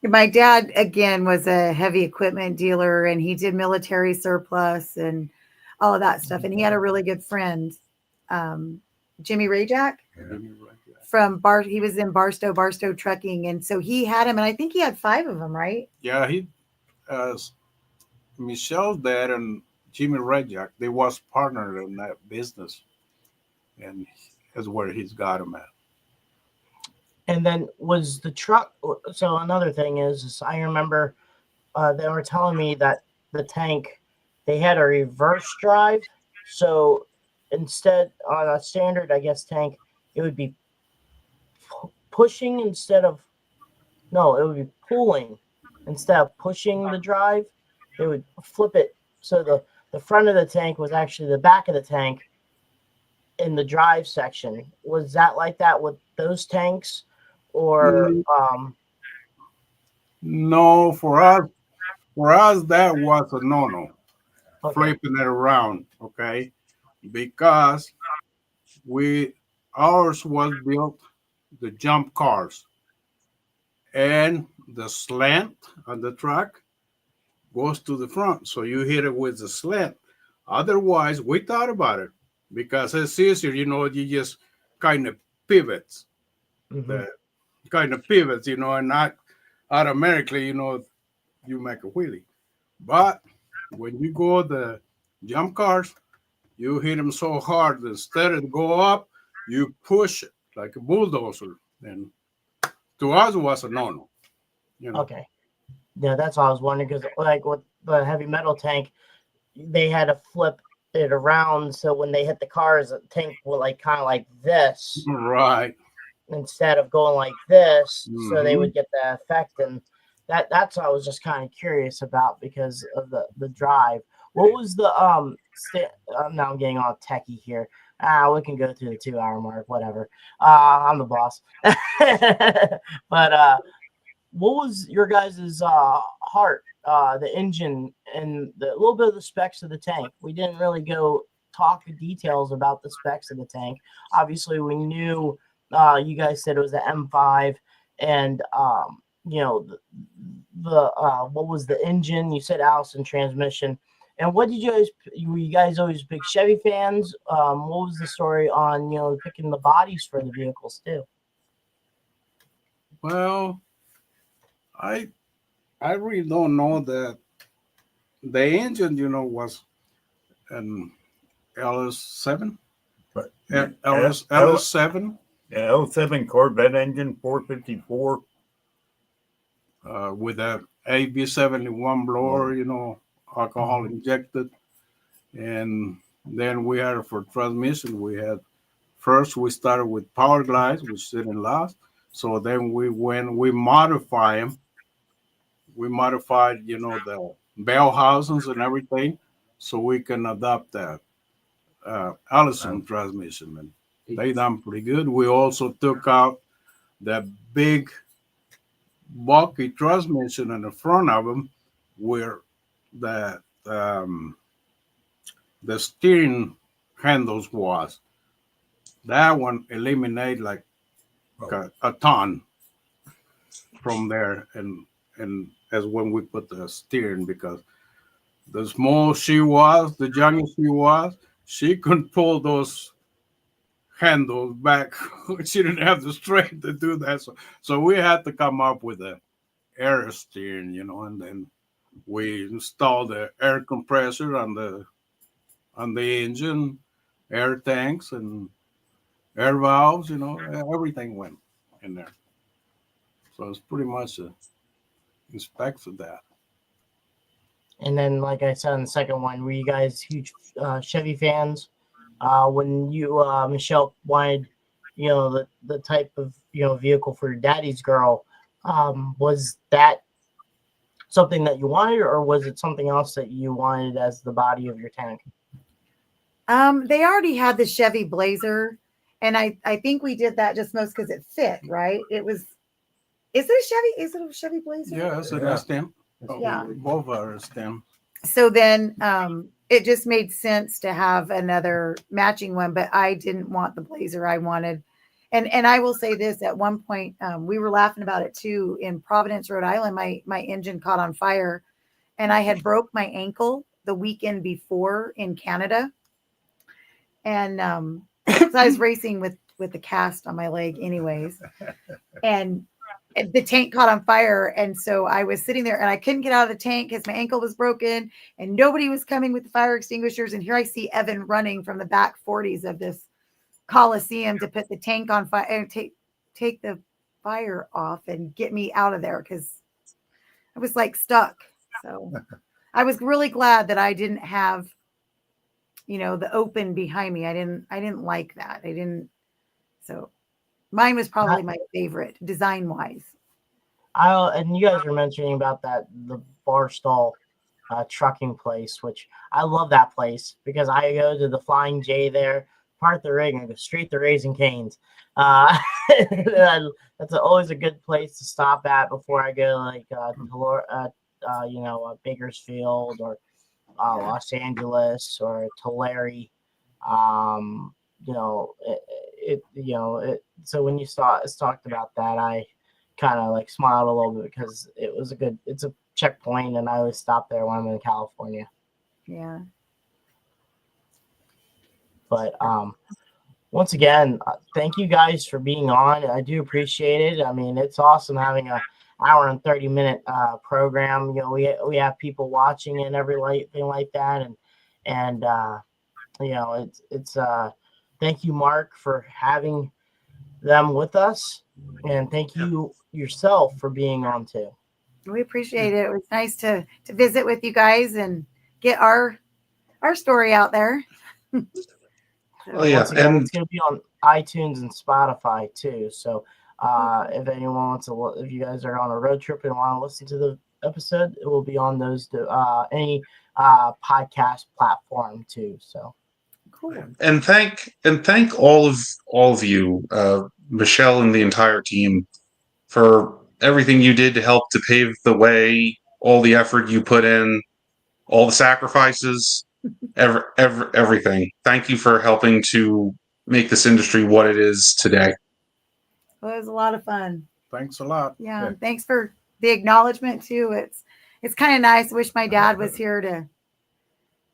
My dad, again, was a heavy equipment dealer, and he did military surplus and all of that stuff. And he had a really good friend, Jimmy Rayjack, from he was in Barstow Trucking. And so he had him, and I think he had 5 of them, right? Yeah, Michelle's dad and Jimmy Redjack, they was partnered in that business, and that's where he's got him at. And then was the truck? So another thing is I remember they were telling me that the tank, they had a reverse drive. So instead, on a standard, I guess, tank, it would be pushing instead of, no, it would be pulling instead of pushing the drive. They would flip it. So the front of the tank was actually the back of the tank in the drive section. Was that like that with those tanks? Or no, for us that was a no-no. okay. Flipping it around, okay, because ours was built the jump cars, and the slant on the truck goes to the front, so you hit it with the slant. Otherwise, we thought about it because it's easier, you just kind of pivots. Mhm. And not automatically, you make a wheelie. But when you go the jump cars, you hit them so hard that instead of go up, you push it like a bulldozer. And to us, it was a no-no. Okay. Yeah, that's what I was wondering, because like with the heavy metal tank, they had to flip it around so when they hit the cars, the tank will like kind of like this Right. instead of going like this, so they Mhm. would get the effect. And that's what I was just kind of curious about because of the drive. What was the now I'm getting all techie here. We can go through the 2-hour mark, whatever. I'm the boss. But what was your guys' heart, the engine, and the little bit of the specs of the tank? We didn't really go talk the details about the specs of the tank. Obviously, we knew you guys said it was the M5, and what was the engine? You said Allison transmission. And what did you guys? Were you guys always big Chevy fans? What was the story on picking the bodies for the vehicles too? Well, I really don't know that the engine, was an LS7, But LS7 L7 Corvette engine, 454. with a AB71 blower, alcohol injected, and then we had for transmission. We started with power glides, which didn't last. So then we modified them. We modified, the bell housings and everything, so we can adopt that Allison transmission, and they done pretty good. We also took out the big bulky transmission in the front of them, where the steering handles was. That one eliminated like a ton from there, and as when we put the steering, because the small she was, the youngest she was, she couldn't pull those handles back. She didn't have the strength to do that. So we had to come up with a air steering, and then we installed the air compressor on the engine, air tanks, and air valves. Everything went in there. So it's pretty much the specs of that. And then, like I said in the second one, were you guys huge Chevy fans? When you, Michelle, wanted, the type of, vehicle for your daddy's girl, was that something that you wanted, or was it something else that you wanted as the body of your tank? They already had the Chevy Blazer, and I think we did that just most because it fit, right? Is it a Chevy Blazer? Yeah, it's a stem. Yeah. Both are a stem. So then it just made sense to have another matching one, but I didn't want the Blazer. I wanted, and I will say this, at one point, we were laughing about it too. In Providence, Rhode Island, my engine caught on fire, and I had broke my ankle the weekend before in Canada. And so I was racing with the cast on my leg anyways. And the tank caught on fire. And so I was sitting there and I couldn't get out of the tank because my ankle was broken and nobody was coming with the fire extinguishers. And here I see Evan running from the back 40s of this Coliseum to put the tank on fire and take the fire off and get me out of there, because I was like stuck. So I was really glad that I didn't have, the open behind me. I didn't like that. So mine was probably my favorite design wise. And you guys were mentioning about the Barstool trucking place, which I love that place because I go to the Flying J there, park the rig, and go straight to Raising Cane's. That's always a good place to stop at before I go to Bakersfield or Los Angeles or Tulare. So when it's talked about that, I kind of smiled a little bit because it's a checkpoint, and I always stop there when I'm in California. Yeah. But once again, thank you guys for being on. I do appreciate it. I mean, it's awesome having an hour and 30-minute program. We have people watching and everything like that, and it's thank you, Mark, for having them with us, and thank you yourself for being on too. We appreciate it. It was nice to visit with you guys and get our story out there. Oh yeah, again, it's going to be on iTunes and Spotify too. So if anyone wants if you guys are on a road trip and want to listen to the episode, it will be on those any podcast platform too. So cool. And thank all of you, Michelle and the entire team, for everything you did to help to pave the way, all the effort you put in, all the sacrifices, everything. Thank you for helping to make this industry what it is today. Well, it was a lot of fun. Thanks a lot. Yeah, thanks for the acknowledgement too. It's kind of nice. Wish my dad was here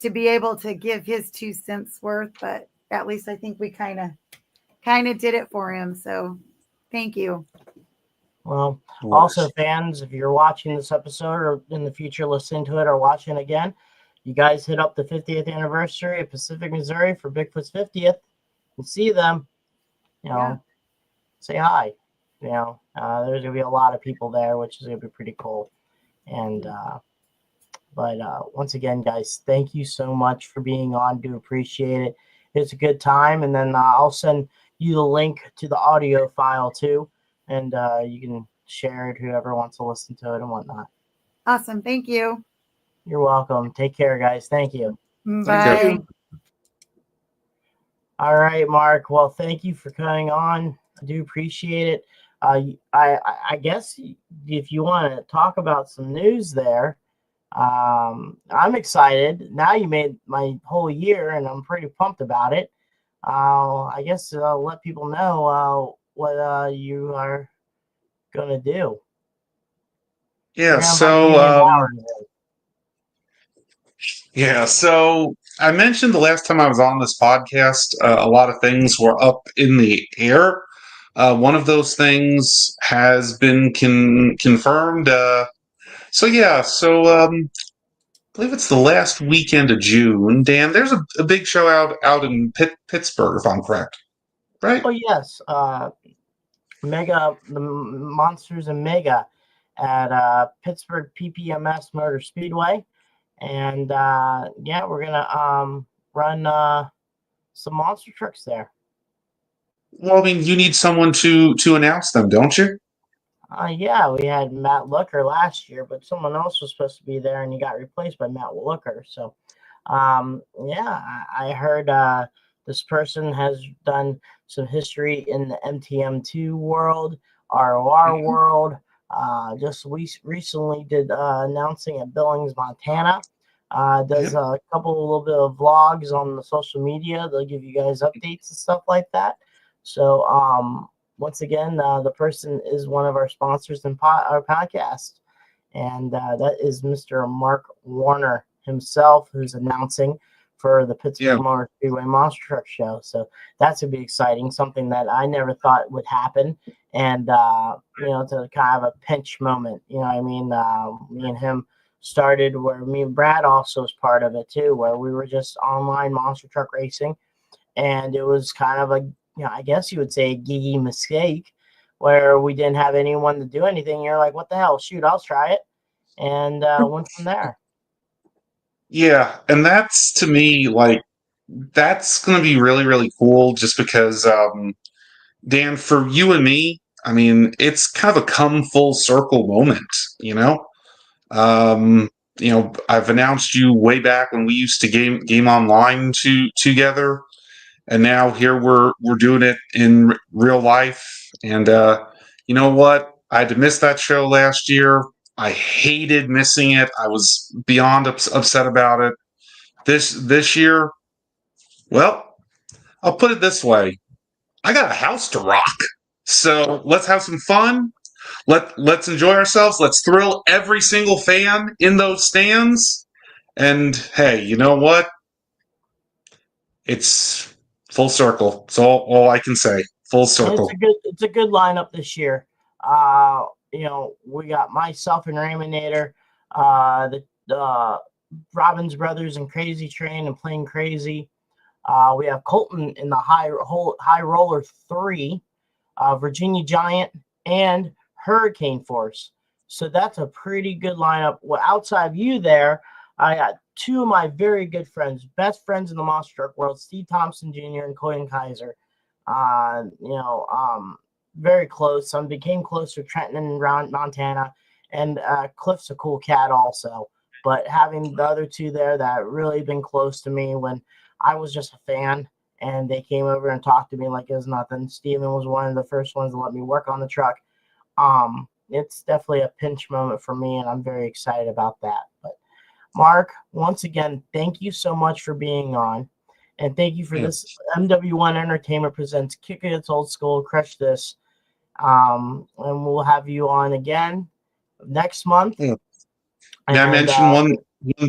to be able to give his 2 cents worth, but at least I think we kind of did it for him. So thank you. Well, also fans, if you're watching this episode or in the future listening to it or watching again, you guys hit up the 50th anniversary of Pacific, Missouri for Bigfoot's 50th and see them. Say hi. There's gonna be a lot of people there, which is gonna be pretty cool. And but once again, guys, thank you so much for being on. Do appreciate it. It's a good time, and then I'll send you the link to the audio file too, and you can share it whoever wants to listen to it and whatnot. Awesome. Thank you. You're welcome. Take care, guys. Thank you. Bye. All right, Mark. Well, thank you for coming on. I do appreciate it. I guess if you want to talk about some news there, I'm excited. Now you made my whole year, and I'm pretty pumped about it. I guess I'll let people know what you are going to do. Yeah, so I mentioned the last time I was on this podcast, a lot of things were up in the air. One of those things has been confirmed. I believe it's the last weekend of June. Dan, there's a big show out in Pittsburgh, if I'm correct, right? Oh yes, the Monsters and Mega at Pittsburgh PPMS Motor Speedway, and we're gonna run some monster trucks there. Well, I mean, you need someone to announce them, don't you? We had Matt Looker last year, but someone else was supposed to be there, and he got replaced by Matt Looker. So, I heard this person has done some history in the MTM2 world, ROR world. Just recently did announcing at Billings, Montana. Does a little bit of vlogs on the social media. They'll give you guys updates and stuff like that. So, once again, the person is one of our sponsors in our podcast, and that is Mr. Mark Werner himself, who's announcing for the Pittsburgh Motor Speedway Monster Truck Show. So that's going to be exciting, something that I never thought would happen, and to kind of a pinch moment. You know what I mean? Me and him started where me and Brad also was part of it too, where we were just online monster truck racing, and it was kind of a I guess you would say a geeky mistake where we didn't have anyone to do anything. You're like, what the hell? Shoot, I'll try it. And went from there. Yeah. And that's, to me, that's going to be really, really cool just because, Dan, for you and me, I mean, it's kind of a come full circle moment, I've announced you way back when we used to game online together. And now here we're doing it in real life. And you know what? I had to miss that show last year. I hated missing it. I was beyond upset about it. This year, well, I'll put it this way: I got a house to rock. So let's have some fun. Let's enjoy ourselves. Let's thrill every single fan in those stands. And hey, you know what? It's full circle. It's all I can say. Full circle. It's a good lineup this year. We got myself and Raymanator, the Robbins Brothers and Crazy Train and Playing Crazy. We have Colton in the High Roller 3, Virginia Giant, and Hurricane Force. So that's a pretty good lineup. Well, outside of you there, I got two of my very good friends, best friends in the monster truck world, Steve Thompson Jr. and Colin Kaiser. Very close. Some became close with Trenton and Montana, and Cliff's a cool cat also. But having the other two there that really been close to me when I was just a fan, and they came over and talked to me like it was nothing. Steven was one of the first ones to let me work on the truck. It's definitely a pinch moment for me, and I'm very excited about that. But Mark, once again, thank you so much for being on. And thank you for this. MW1 Entertainment presents Kick It Old School, Crush This. And we'll have you on again next month. Yeah. May I mention one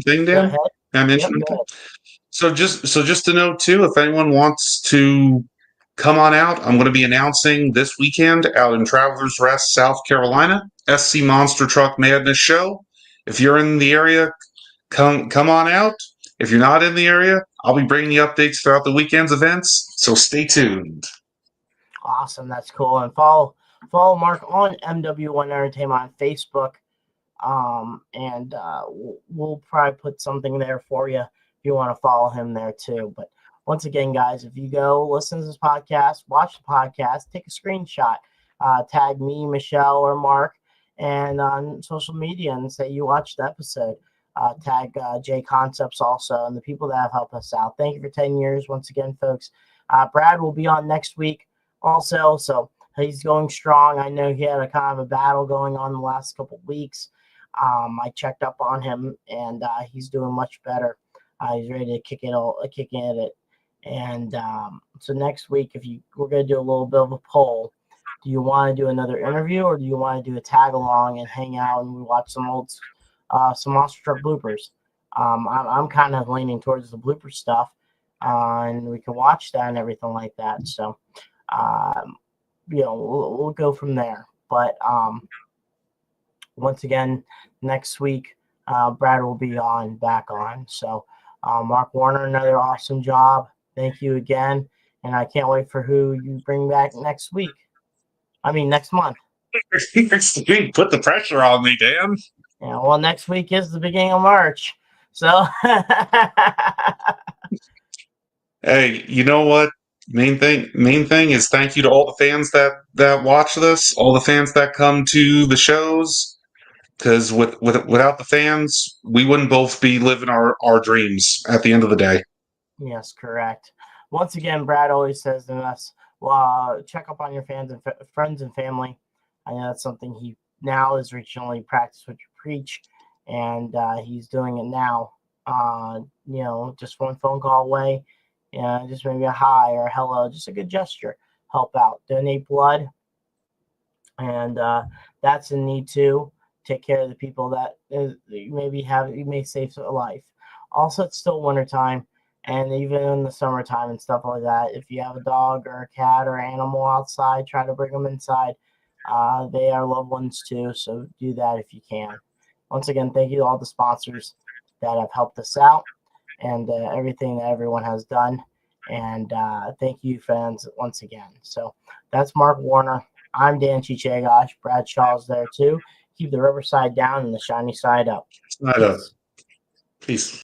thing, Go Dan? ahead. May I mention Yep, one thing? So just to note too, if anyone wants to come on out, I'm going to be announcing this weekend out in Travelers Rest, South Carolina, SC Monster Truck Madness Show. If you're in the area, come on out. If you're not in the area, I'll be bringing you updates throughout the weekend's events. So stay tuned. Awesome, that's cool. And follow Mark on MW1 Entertainment on Facebook. And we'll probably put something there for you if you want to follow him there too. But once again, guys, if you go listen to this podcast, watch the podcast, take a screenshot, tag me, Michelle, or Mark, and on social media and say you watched the episode. Tag J Concepts also and the people that have helped us out. Thank you for 10 years once again, folks. Brad will be on next week also, so he's going strong. I know he had a kind of a battle going on the last couple of weeks. I checked up on him, and he's doing much better. He's ready to kick at it. And so next week, we're going to do a little bit of a poll. Do you want to do another interview, or do you want to do a tag along and hang out and we watch some Monster Truck bloopers? I'm kind of leaning towards the blooper stuff, and we can watch that and everything like that. So, we'll go from there. But once again, next week, Brad will be back on. So, Mark Werner, another awesome job. Thank you again. And I can't wait for who you bring back next week. Next month. Put the pressure on me, Dan. Yeah, well, next week is the beginning of March. So, hey, you know what? Main thing is thank you to all the fans that watch this, all the fans that come to the shows. Because without the fans, we wouldn't both be living our dreams at the end of the day. Yes, correct. Once again, Brad always says to us, well, check up on your fans and friends and family. I know that's something he now is originally practice what you preach, and he's doing it now. Just one phone call away, just maybe a hi or a hello, just a good gesture, help out, donate blood, and that's in need too. Take care of the people that you may save a life. Also, it's still wintertime, and even in the summertime and stuff like that, if you have a dog or a cat or animal outside, try to bring them inside. They are loved ones too, so do that if you can. Once again, thank you to all the sponsors that have helped us out and everything that everyone has done. And thank you, fans, once again. So that's Mark Werner. I'm Dan Chichegosh. Brad Shaw's there too. Keep the rubber side down and the shiny side up. Peace.